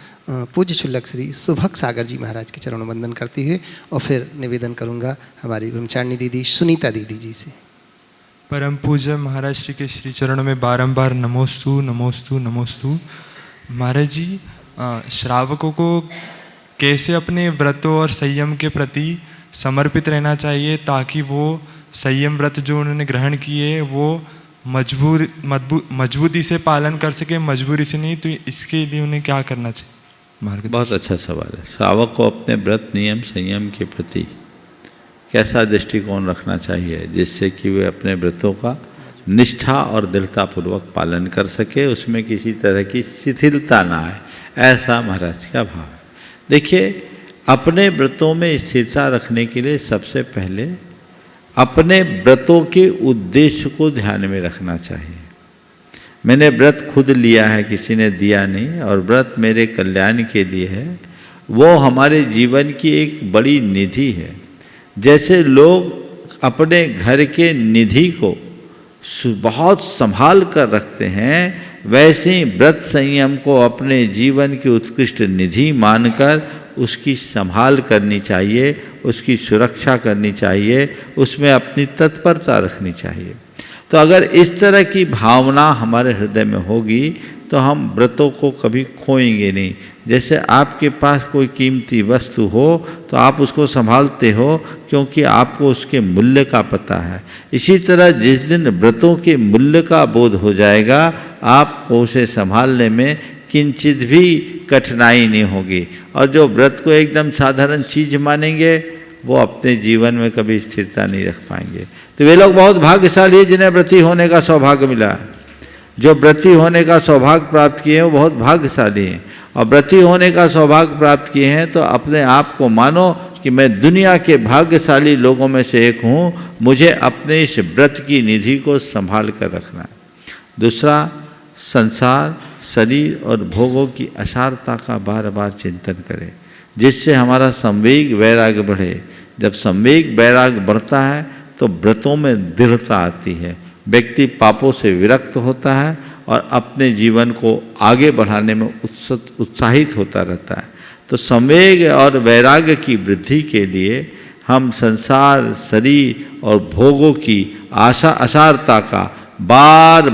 [SPEAKER 1] पूज्य शुल्लक श्री सुभग सागर जी महाराज के चरणों वंदन करते हुए, और फिर निवेदन करूँगा हमारी ब्रह्मचारिणी दीदी सुनीता दीदी जी से।
[SPEAKER 12] परम पूज्य महाराज श्री के श्री चरणों में बारंबार नमोस्तु नमोस्तु नमोस्तु। महाराज जी, श्रावकों को कैसे अपने व्रतों और संयम के प्रति समर्पित रहना चाहिए ताकि वो संयम व्रत जो उन्होंने ग्रहण किए वो मजबूती से पालन कर सके, मजबूरी से नहीं? तो इसके लिए उन्हें क्या करना चाहिए?
[SPEAKER 3] बहुत अच्छा सवाल है। श्रावक को अपने व्रत नियम संयम के प्रति कैसा दृष्टिकोण रखना चाहिए जिससे कि वे अपने व्रतों का निष्ठा और दृढ़तापूर्वक पालन कर सके, उसमें किसी तरह की शिथिलता ना आए, ऐसा महाराज का भाव है। देखिए, अपने व्रतों में स्थिरता रखने के लिए सबसे पहले अपने व्रतों के उद्देश्य को ध्यान में रखना चाहिए। मैंने व्रत खुद लिया है, किसी ने दिया नहीं, और व्रत मेरे कल्याण के लिए है, वो हमारे जीवन की एक बड़ी निधि है। जैसे लोग अपने घर के निधि को बहुत संभाल कर रखते हैं, वैसे ही व्रत संयम को अपने जीवन की उत्कृष्ट निधि मानकर उसकी संभाल करनी चाहिए, उसकी सुरक्षा करनी चाहिए, उसमें अपनी तत्परता रखनी चाहिए। तो अगर इस तरह की भावना हमारे हृदय में होगी तो हम व्रतों को कभी खोएंगे नहीं। जैसे आपके पास कोई कीमती वस्तु हो तो आप उसको संभालते हो क्योंकि आपको उसके मूल्य का पता है। इसी तरह जिस दिन व्रतों के मूल्य का बोध हो जाएगा, आपको उसे संभालने में किंचित भी कठिनाई नहीं होगी। और जो व्रत को एकदम साधारण चीज मानेंगे वो अपने जीवन में कभी स्थिरता नहीं रख पाएंगे। तो वे लोग बहुत भाग्यशाली है जिन्हें व्रती होने का सौभाग्य मिला। जो व्रती होने का सौभाग्य प्राप्त किए हैं वो बहुत भाग्यशाली हैं। और व्रती होने का सौभाग्य प्राप्त किए हैं तो अपने आप को मानो कि मैं दुनिया के भाग्यशाली लोगों में से एक हूँ, मुझे अपने इस व्रत की निधि को संभाल कर रखना है। दूसरा, संसार, शरीर और भोगों की असारता का बार बार चिंतन करें, जिससे हमारा संवेग वैराग्य बढ़े। जब संवेग वैराग्य बढ़ता है तो व्रतों में दृढ़ता आती है, व्यक्ति पापों से विरक्त होता है और अपने जीवन को आगे बढ़ाने में उत्साहित होता रहता है। तो संवेग और वैराग्य की वृद्धि के लिए हम संसार, शरीर और भोगों की असारता का बार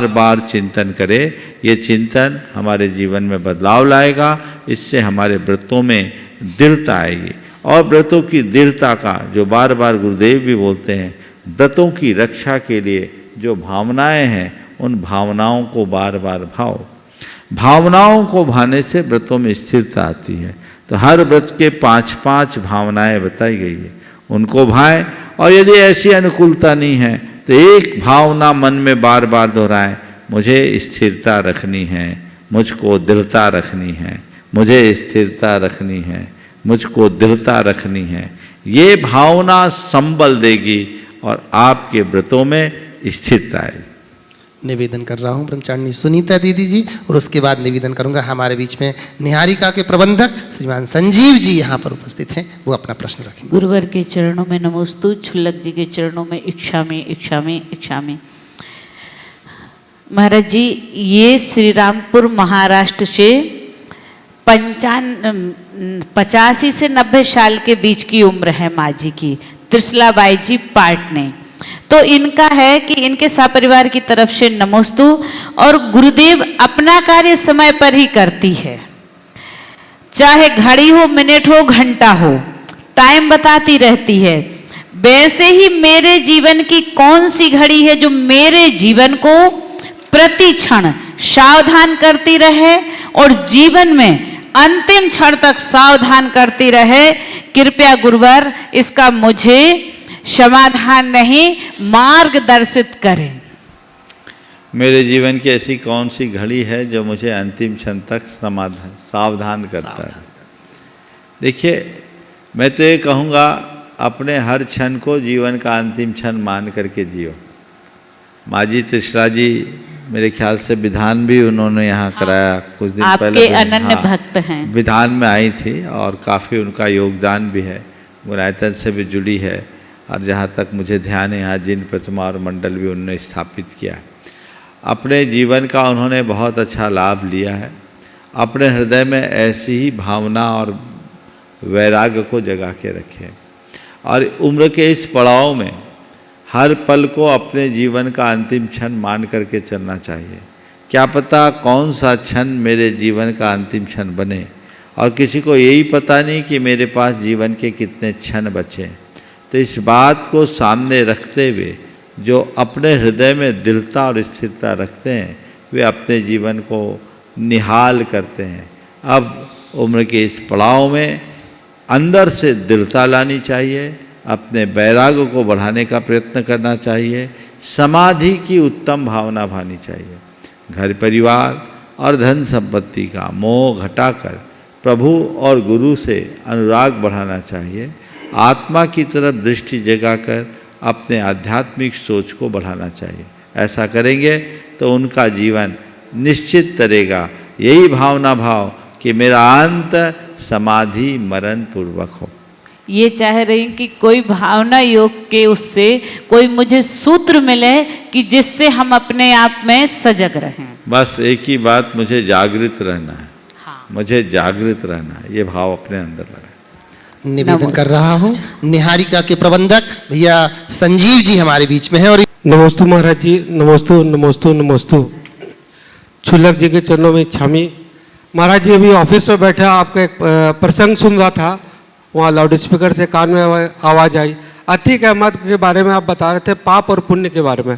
[SPEAKER 3] बार चिंतन करें। ये चिंतन हमारे जीवन में बदलाव लाएगा, इससे हमारे व्रतों में दृढ़ता आएगी। और व्रतों की दृढ़ता का जो बार बार गुरुदेव भी बोलते हैं, व्रतों की रक्षा के लिए जो भावनाएं हैं उन भावनाओं को बार बार भाओ। भावनाओं को भाने से व्रतों में स्थिरता आती है। तो हर व्रत के 5 भावनाएं बताई गई है, उनको भाएं। और यदि ऐसी अनुकूलता नहीं है तो एक भावना मन में बार बार दोहराएं, मुझे स्थिरता रखनी है, मुझको दृढ़ता रखनी है, मुझे स्थिरता रखनी है, मुझको दृढ़ता रखनी है। ये भावना संबल देगी और आपके व्रतों में स्थिरता आएगी।
[SPEAKER 1] निवेदन कर रहा हूँ ब्रह्मचारिणी सुनीता दीदी जी, और उसके बाद निवेदन करूंगा हमारे बीच में निहारिका के प्रबंधक श्रीमान संजीव जी यहाँ पर उपस्थित हैं, वो अपना प्रश्न रखेंगे।
[SPEAKER 13] गुरुवर के चरणों में नमोस्तु, छुल्लक जी के चरणों में इच्छामी। महाराज जी, ये श्रीरामपुर महाराष्ट्र से 85 से 90 साल के बीच की उम्र है माँ जी की, त्रिशलाबाई जी पाटने। तो इनका है कि इनके सपरिवार की तरफ से नमोस्तु। और गुरुदेव अपना कार्य समय पर ही करती है, चाहे घड़ी हो, मिनट हो, घंटा हो, टाइम बताती रहती है। वैसे ही मेरे जीवन की कौन सी घड़ी है जो मेरे जीवन को प्रति क्षण सावधान करती रहे और जीवन में अंतिम क्षण तक सावधान करती रहे। कृपया गुरुवर इसका मुझे समाधान नहीं, मार्गदर्शित करें।
[SPEAKER 3] मेरे जीवन की ऐसी कौन सी घड़ी है जो मुझे अंतिम क्षण तक सावधान करता है? देखिए, मैं तो ये कहूँगा, अपने हर क्षण को जीवन का अंतिम क्षण मान करके जियो। माँ जी त्रिशला जी मेरे ख्याल से विधान भी उन्होंने यहाँ कराया कुछ दिन पहले।
[SPEAKER 13] आपके अनन्य भक्त हैं।
[SPEAKER 3] विधान में आई थी और काफ़ी उनका योगदान भी है, गुणायतन से भी जुड़ी है। और जहाँ तक मुझे ध्यान है, यहाँ जिन प्रतिमा और मंडल भी उन्होंने स्थापित किया। अपने जीवन का उन्होंने बहुत अच्छा लाभ लिया है। अपने हृदय में ऐसी ही भावना और वैराग्य को जगा के रखें। और उम्र के इस पड़ाव में हर पल को अपने जीवन का अंतिम क्षण मान करके चलना चाहिए। क्या पता कौन सा क्षण मेरे जीवन का अंतिम क्षण बने, और किसी को यही पता नहीं कि मेरे पास जीवन के कितने क्षण बचे। तो इस बात को सामने रखते हुए जो अपने हृदय में दृढ़ता और स्थिरता रखते हैं, वे अपने जीवन को निहाल करते हैं। अब उम्र के इस पड़ाव में अंदर से दृढ़ता लानी चाहिए, अपने वैराग्य को बढ़ाने का प्रयत्न करना चाहिए, समाधि की उत्तम भावना भानी चाहिए। घर परिवार और धन संपत्ति का मोह घटाकर प्रभु और गुरु से अनुराग बढ़ाना चाहिए। आत्मा की तरफ दृष्टि जगाकर अपने आध्यात्मिक सोच को बढ़ाना चाहिए। ऐसा करेंगे तो उनका जीवन निश्चित तरेगा। यही भावना भाव कि मेरा अंत समाधि मरण पूर्वक हो।
[SPEAKER 13] ये चाह रही हूँ कि कोई भावना योग के उससे कोई मुझे सूत्र मिले कि जिससे हम अपने आप में सजग रहें।
[SPEAKER 3] बस एक ही बात, मुझे जागृत रहना है। हाँ। मुझे जागृत रहना है, ये भाव अपने अंदर लगा।
[SPEAKER 1] निवेदन कर रहा हूँ निहारिका के प्रबंधक भैया संजीव जी हमारे बीच में हैं। और
[SPEAKER 4] नमोस्तु महाराज जी, नमोस्तु नमोस्तु नमोस्तु। छुल्लक जी के चरणों में छामी। महाराज जी अभी ऑफिस में बैठा आपका एक प्रसंग सुन रहा था, वहाँ लाउड स्पीकर से कान में आवाज़ आई। अतीक अहमद के बारे में आप बता रहे थे, पाप और पुण्य के बारे में।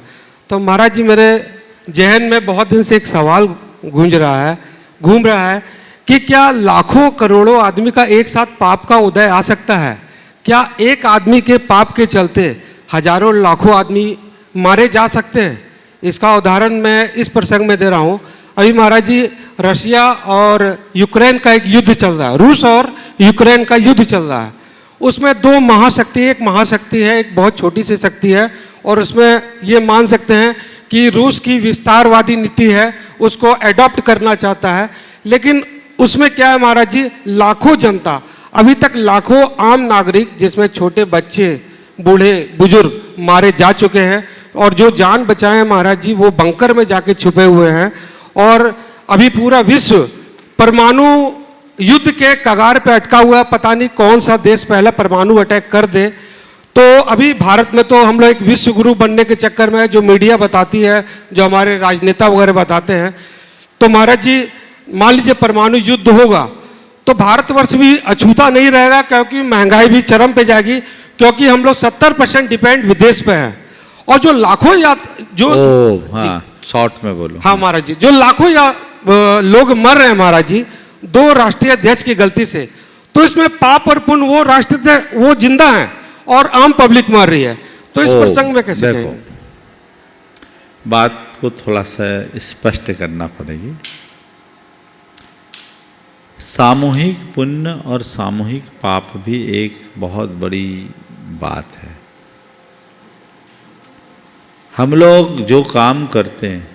[SPEAKER 4] तो महाराज जी मेरे जहन में बहुत दिन से एक सवाल घूम रहा है कि क्या लाखों करोड़ों आदमी का एक साथ पाप का उदय आ सकता है? क्या एक आदमी के पाप के चलते हजारों लाखों आदमी मारे जा सकते हैं? इसका उदाहरण मैं इस प्रसंग में दे रहा हूँ। अभी महाराज जी रशिया और यूक्रेन का एक युद्ध चल रहा है, रूस और यूक्रेन का युद्ध चल रहा है। उसमें दो महाशक्ति, एक महाशक्ति है, एक बहुत छोटी सी शक्ति है, और उसमें ये मान सकते हैं कि रूस की विस्तारवादी नीति है, उसको एडॉप्ट करना चाहता है। लेकिन उसमें क्या है महाराज जी, लाखों जनता, अभी तक लाखों आम नागरिक जिसमें छोटे बच्चे, बूढ़े बुजुर्ग मारे जा चुके हैं, और जो जान बचाए हैं महाराज जी वो बंकर में जाके छुपे हुए हैं। और अभी पूरा विश्व परमाणु युद्ध के कगार पे अटका हुआ है। पता नहीं कौन सा देश पहला परमाणु अटैक कर दे। तो अभी भारत में तो हम लोग एक विश्व गुरु बनने के चक्कर में, जो मीडिया बताती है, जो हमारे राजनेता वगैरह बताते हैं, तो महाराज जी मान लीजिए परमाणु युद्ध होगा तो भारतवर्ष भी अछूता नहीं रहेगा, क्योंकि महंगाई भी चरम पे जाएगी, क्योंकि हम लोग 70% डिपेंड विदेश पे हैं। और जो लाखों
[SPEAKER 3] शॉर्ट में बोलो।
[SPEAKER 4] हाँ महाराज जी, जो लाखों लोग मर रहे हैं महाराज जी, दो राष्ट्रीय अध्यक्ष की गलती से, तो इसमें पाप और पुण्य वो राष्ट्रीय वो जिंदा हैं और आम पब्लिक मर रही है। तो इस प्रसंग में कैसे
[SPEAKER 3] देखो, बात को थोड़ा सा स्पष्ट करना पड़ेगी। सामूहिक पुण्य और सामूहिक पाप भी एक बहुत बड़ी बात है। हम लोग जो काम करते हैं,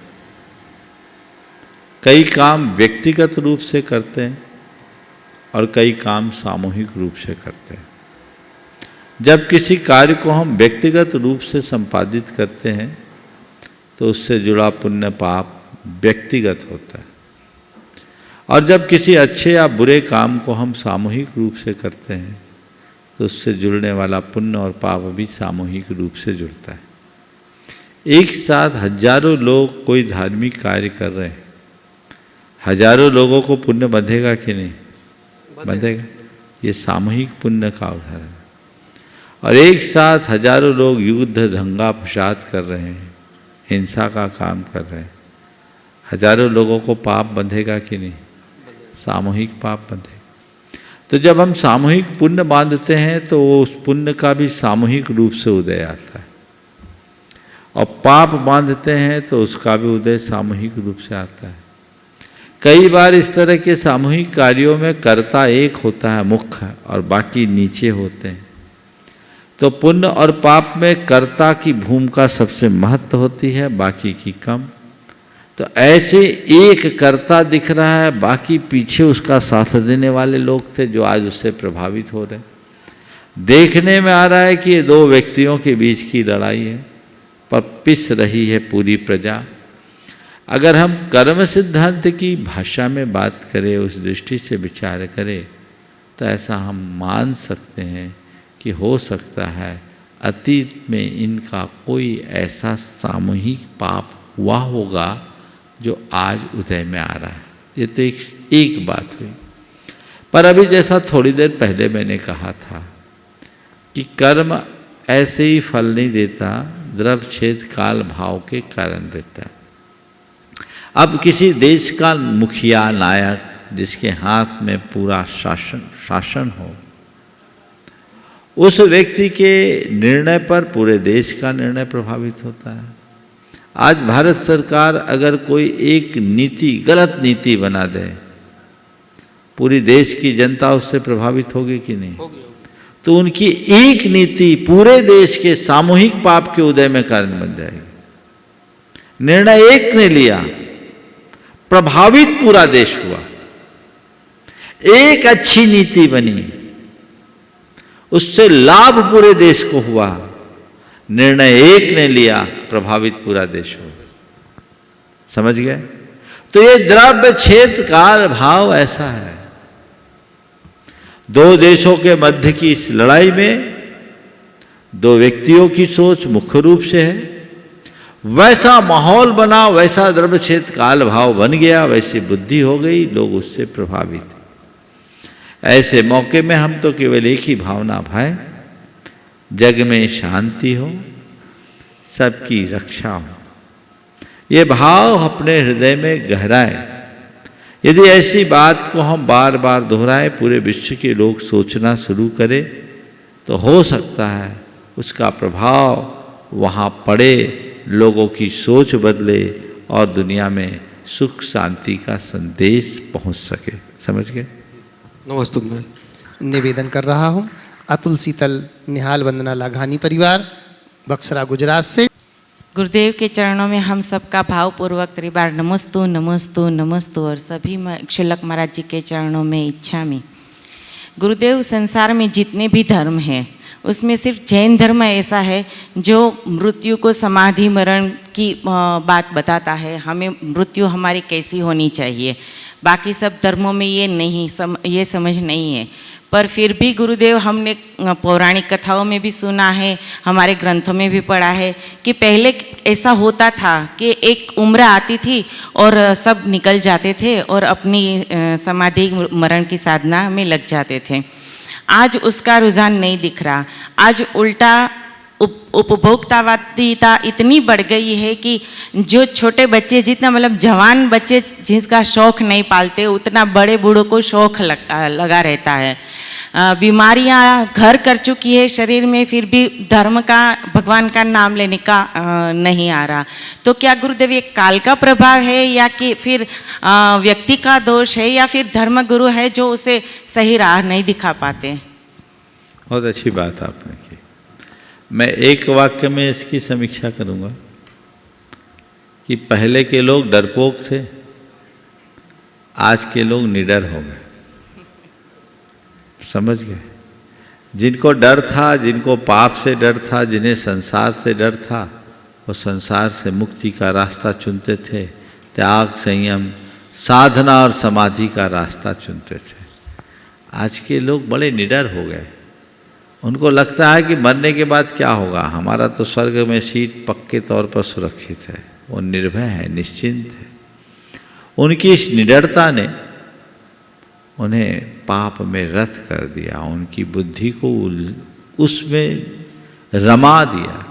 [SPEAKER 3] कई काम व्यक्तिगत रूप से करते हैं और कई काम सामूहिक रूप से करते हैं। जब किसी कार्य को हम व्यक्तिगत रूप से संपादित करते हैं तो उससे जुड़ा पुण्य पाप व्यक्तिगत होता है, और जब किसी अच्छे या बुरे काम को हम सामूहिक रूप से करते हैं तो उससे जुड़ने वाला पुण्य और पाप भी सामूहिक रूप से जुड़ता है। एक साथ हजारों लोग कोई धार्मिक कार्य कर रहे हैं, हजारों लोगों को पुण्य बंधेगा कि नहीं? बंधेगा। ये सामूहिक पुण्य का उदाहरण है। और एक साथ हजारों लोग युद्ध दंगा फसाद कर रहे हैं, हिंसा का काम कर रहे हैं, हजारों लोगों को पाप बंधेगा कि नहीं? सामूहिक पाप बंधेगा। तो जब हम सामूहिक पुण्य बांधते हैं तो उस पुण्य का भी सामूहिक रूप से उदय आता है, और पाप बांधते हैं तो उसका भी उदय सामूहिक रूप से आता है। कई बार इस तरह के सामूहिक कार्यों में कर्ता एक होता है मुख्य, और बाकी नीचे होते हैं। तो पुण्य और पाप में कर्ता की भूमिका सबसे महत्व होती है, बाकी की कम। तो ऐसे एक कर्ता दिख रहा है, बाकी पीछे उसका साथ देने वाले लोग थे जो आज उससे प्रभावित हो रहे। देखने में आ रहा है कि ये दो व्यक्तियों के बीच की लड़ाई है, पर पिस रही है पूरी प्रजा। अगर हम कर्म सिद्धांत की भाषा में बात करें, उस दृष्टि से विचार करें, तो ऐसा हम मान सकते हैं कि हो सकता है अतीत में इनका कोई ऐसा सामूहिक पाप हुआ होगा जो आज उदय में आ रहा है। ये तो एक बात हुई। पर अभी जैसा थोड़ी देर पहले मैंने कहा था कि कर्म ऐसे ही फल नहीं देता, द्रव्य छेद काल भाव के कारण देता है। अब किसी देश का मुखिया नायक जिसके हाथ में पूरा शासन हो, उस व्यक्ति के निर्णय पर पूरे देश का निर्णय प्रभावित होता है। आज भारत सरकार अगर कोई एक नीति, गलत नीति बना दे, पूरी देश की जनता उससे प्रभावित होगी कि नहीं? तो उनकी एक नीति पूरे देश के सामूहिक पाप के उदय में कारण बन जाएगी। निर्णय एक ने लिया, प्रभावित पूरा देश हुआ। एक अच्छी नीति बनी, उससे लाभ पूरे देश को हुआ। निर्णय एक ने लिया, प्रभावित पूरा देश हो। समझ गए? तो ये द्रव्य छेद काल भाव ऐसा है। दो देशों के मध्य की इस लड़ाई में दो व्यक्तियों की सोच मुख्य रूप से है। वैसा माहौल बना, वैसा द्रव्य छेद काल भाव बन गया, वैसी बुद्धि हो गई, लोग उससे प्रभावित। ऐसे मौके में हम तो केवल एक ही भावना भाएं, जग में शांति हो, सबकी रक्षा हो। ये भाव अपने हृदय में गहराए। यदि ऐसी बात को हम बार बार दोहराएं, पूरे विश्व के लोग सोचना शुरू करें, तो हो सकता है उसका प्रभाव वहाँ पड़े, लोगों की सोच बदले और दुनिया में सुख शांति का संदेश पहुँच सके। समझ गए?
[SPEAKER 1] नमस्ते। निवेदन कर रहा हूँ अतुल शीतल निहाल वंदना लाघानी परिवार बक्सरा गुजरात से।
[SPEAKER 14] गुरुदेव के चरणों में हम सबका भावपूर्वक त्रिबार नमोस्तु नमोस्तु नमोस्तु और सभी क्षुल्लक महाराज जी के चरणों में इच्छा में। गुरुदेव, संसार में जितने भी धर्म हैं उसमें सिर्फ जैन धर्म ऐसा है जो मृत्यु को समाधि मरण की बात बताता है, हमें मृत्यु हमारी कैसी होनी चाहिए। बाकी सब धर्मों में ये समझ नहीं है। पर फिर भी गुरुदेव, हमने पौराणिक कथाओं में भी सुना है, हमारे ग्रंथों में भी पढ़ा है कि पहले ऐसा होता था कि एक उम्र आती थी और सब निकल जाते थे और अपनी समाधि मरण की साधना में लग जाते थे। आज उसका रुझान नहीं दिख रहा। आज उल्टा उपभोक्तावादिता इतनी बढ़ गई है कि जो छोटे बच्चे, जितना मतलब जवान बच्चे जिसका शौक नहीं पालते, उतना बड़े बूढ़ों को शौक लगा रहता है। बीमारियां घर कर चुकी है शरीर में, फिर भी धर्म का, भगवान का नाम लेने का नहीं आ रहा। तो क्या गुरुदेव ये काल का प्रभाव है या कि फिर व्यक्ति का दोष है या फिर धर्म गुरु है जो उसे सही राह नहीं दिखा पाते?
[SPEAKER 3] बहुत अच्छी बात आपने की। मैं एक वाक्य में इसकी समीक्षा करूंगा कि पहले के लोग डरपोक थे, आज के लोग निडर हो गए। समझ गए? जिनको डर था, जिनको पाप से डर था, जिन्हें संसार से डर था, वो संसार से मुक्ति का रास्ता चुनते थे, त्याग, संयम, साधना और समाधि का रास्ता चुनते थे। आज के लोग बड़े निडर हो गए। उनको लगता है कि मरने के बाद क्या होगा, हमारा तो स्वर्ग में सीट पक्के तौर पर सुरक्षित है। वो निर्भय है, निश्चिंत है। उनकी इस निडरता ने उन्हें पाप में रत कर दिया, उनकी बुद्धि को उसमें रमा दिया।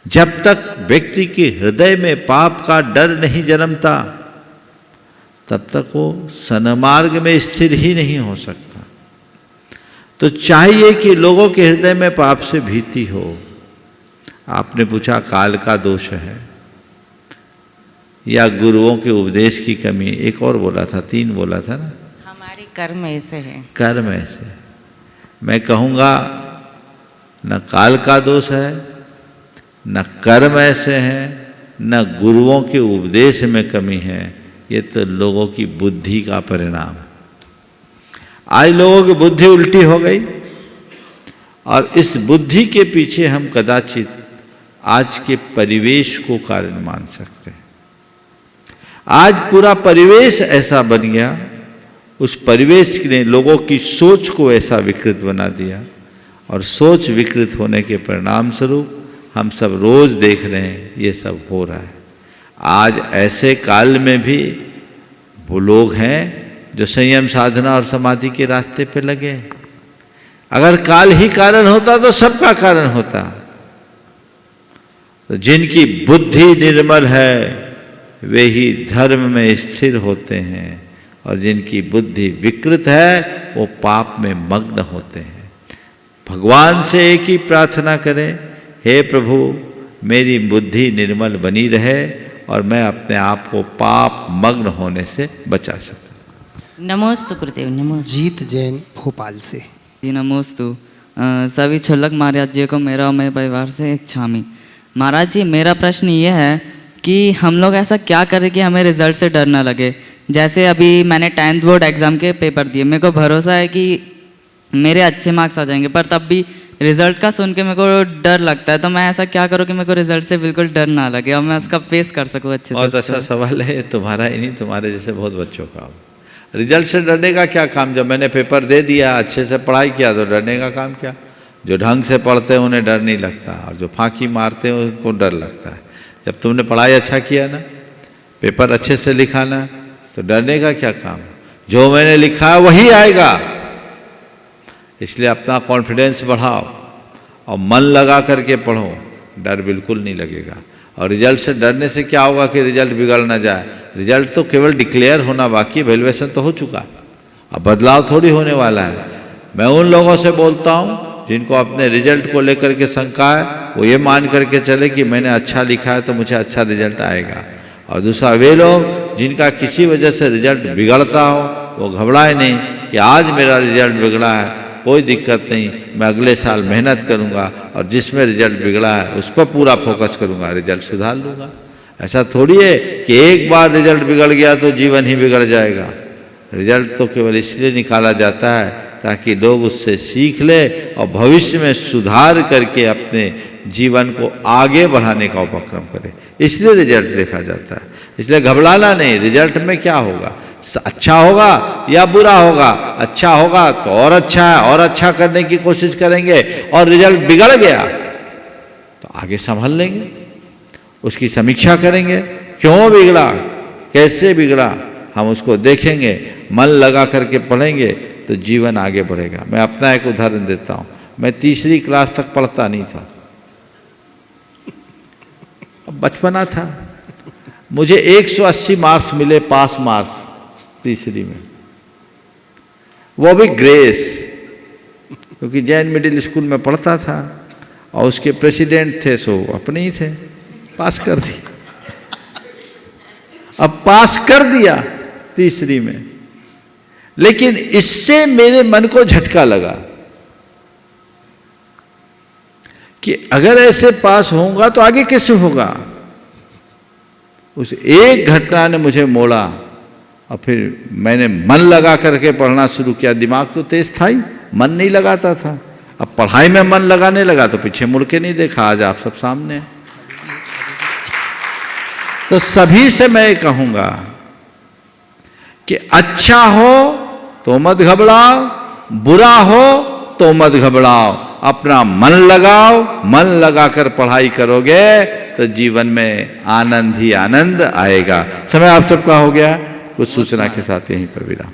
[SPEAKER 3] जब तक व्यक्ति के हृदय में पाप का डर नहीं जन्मता, तब तक वो सन्मार्ग में स्थिर ही नहीं हो सकता। तो चाहिए कि लोगों के हृदय में पाप से भीति हो। आपने पूछा काल का दोष है या गुरुओं के उपदेश की कमी। एक और बोला था, 3 बोला था ना,
[SPEAKER 14] हमारे कर्म ऐसे हैं।
[SPEAKER 3] कर्म ऐसे। मैं कहूँगा न काल का दोष है, न कर्म ऐसे हैं, न गुरुओं के उपदेश में कमी है। ये तो लोगों की बुद्धि का परिणाम है। आज लोगों की बुद्धि उल्टी हो गई और इस बुद्धि के पीछे हम कदाचित आज के परिवेश को कारण मान सकते हैं। आज पूरा परिवेश ऐसा बन गया, उस परिवेश ने लोगों की सोच को ऐसा विकृत बना दिया और सोच विकृत होने के परिणाम स्वरूप हम सब रोज देख रहे हैं ये सब हो रहा है। आज ऐसे काल में भी वो लोग हैं जो संयम, साधना और समाधि के रास्ते पे लगे। अगर काल ही कारण होता तो सबका कारण होता। तो जिनकी बुद्धि निर्मल है वे ही धर्म में स्थिर होते हैं और जिनकी बुद्धि विकृत है वो पाप में मग्न होते हैं। भगवान से एक ही प्रार्थना करें, हे प्रभु मेरी बुद्धि निर्मल बनी रहे और मैं अपने आप को पाप मग्न होने से बचा सकूं।
[SPEAKER 14] नमोस्तु गुरुदेव। नमोस्तु।
[SPEAKER 1] जीत जैन भोपाल से।
[SPEAKER 15] जी नमोस्तु। सभी क्षुल्लक महाराज जी को मेरा और मेरे परिवार से एक क्षामी। महाराज जी, मेरा प्रश्न ये है कि हम लोग ऐसा क्या करें कि हमें रिजल्ट से डर ना लगे। जैसे अभी मैंने 10th बोर्ड एग्ज़ाम के पेपर दिए, मेरे को भरोसा है कि मेरे अच्छे मार्क्स आ जाएंगे, पर तब भी रिजल्ट का सुन के मेरे को डर लगता है। तो मैं ऐसा क्या करूँ कि मेरे को रिजल्ट से बिल्कुल डर ना लगे और मैं उसका फेस कर सकूँ अच्छे से।
[SPEAKER 3] बहुत अच्छा सवाल है। तुम्हारा ही नहीं, तुम्हारे जैसे बहुत बच्चों का। रिजल्ट से डरने का क्या काम? जब मैंने पेपर दे दिया, अच्छे से पढ़ाई किया, तो डरने का काम क्या? जो ढंग से पढ़ते हैं उन्हें डर नहीं लगता और जो फांकी मारते हैं उनको डर लगता है। जब तुमने पढ़ाई अच्छा किया ना, पेपर अच्छे से लिखा ना, तो डरने का क्या काम? जो मैंने लिखा है वही आएगा। इसलिए अपना कॉन्फिडेंस बढ़ाओ और मन लगा करके पढ़ो, डर बिल्कुल नहीं लगेगा। और रिजल्ट से डरने से क्या होगा कि रिजल्ट बिगड़ ना जाए। रिजल्ट तो केवल डिक्लेयर होना बाकी, वैल्यूएशन तो हो चुका, अब बदलाव थोड़ी होने वाला है। मैं उन लोगों से बोलता हूँ जिनको अपने रिजल्ट को लेकर के शंका है, वो ये मान करके चले कि मैंने अच्छा लिखा है तो मुझे अच्छा रिजल्ट आएगा। और दूसरा वे लोग जिनका किसी वजह से रिजल्ट बिगड़ता हो, वो घबराए नहीं कि आज मेरा रिजल्ट बिगड़ा है, कोई दिक्कत नहीं, मैं अगले साल मेहनत करूंगा और जिसमें रिजल्ट बिगड़ा है उस पर पूरा फोकस करूंगा, रिजल्ट सुधार लूँगा। ऐसा थोड़ी है कि एक बार रिजल्ट बिगड़ गया तो जीवन ही बिगड़ जाएगा। रिजल्ट तो केवल इसलिए निकाला जाता है ताकि लोग उससे सीख ले और भविष्य में सुधार करके अपने जीवन को आगे बढ़ाने का उपक्रम करे, इसलिए रिजल्ट देखा जाता है। इसलिए घबराना नहीं, रिजल्ट में क्या होगा, अच्छा होगा या बुरा होगा। अच्छा होगा तो और अच्छा है, और अच्छा करने की कोशिश करेंगे, और रिजल्ट बिगड़ गया तो आगे संभाल लेंगे, उसकी समीक्षा करेंगे, क्यों बिगड़ा, कैसे बिगड़ा, हम उसको देखेंगे, मन लगा करके पढ़ेंगे तो जीवन आगे बढ़ेगा। मैं अपना एक उदाहरण देता हूँ। मैं तीसरी क्लास तक पढ़ता नहीं था, अब बचपना था, मुझे 180 मार्क्स मिले, पास मार्क्स तीसरी में, वो भी ग्रेस, क्योंकि जैन मिडिल स्कूल में पढ़ता था और उसके प्रेसिडेंट थे सो अपने ही थे, पास कर दिया। अब पास कर दिया तीसरी में, लेकिन इससे मेरे मन को झटका लगा कि अगर ऐसे पास होऊंगा तो आगे कैसे होगा। उस एक घटना ने मुझे मोड़ा और फिर मैंने मन लगा करके पढ़ना शुरू किया। दिमाग तो तेज था ही, मन नहीं लगाता था। अब पढ़ाई में मन लगाने लगा तो पीछे मुड़ के नहीं देखा, आज आप सब सामने। तो सभी से मैं कहूंगा कि अच्छा हो तो मत घबराओ, बुरा हो तो मत घबराओ, अपना मन लगाओ, मन लगाकर पढ़ाई करोगे तो जीवन में आनंद ही आनंद आएगा। समय आप सबका हो गया, कुछ सूचना के साथ यहीं पर विराम।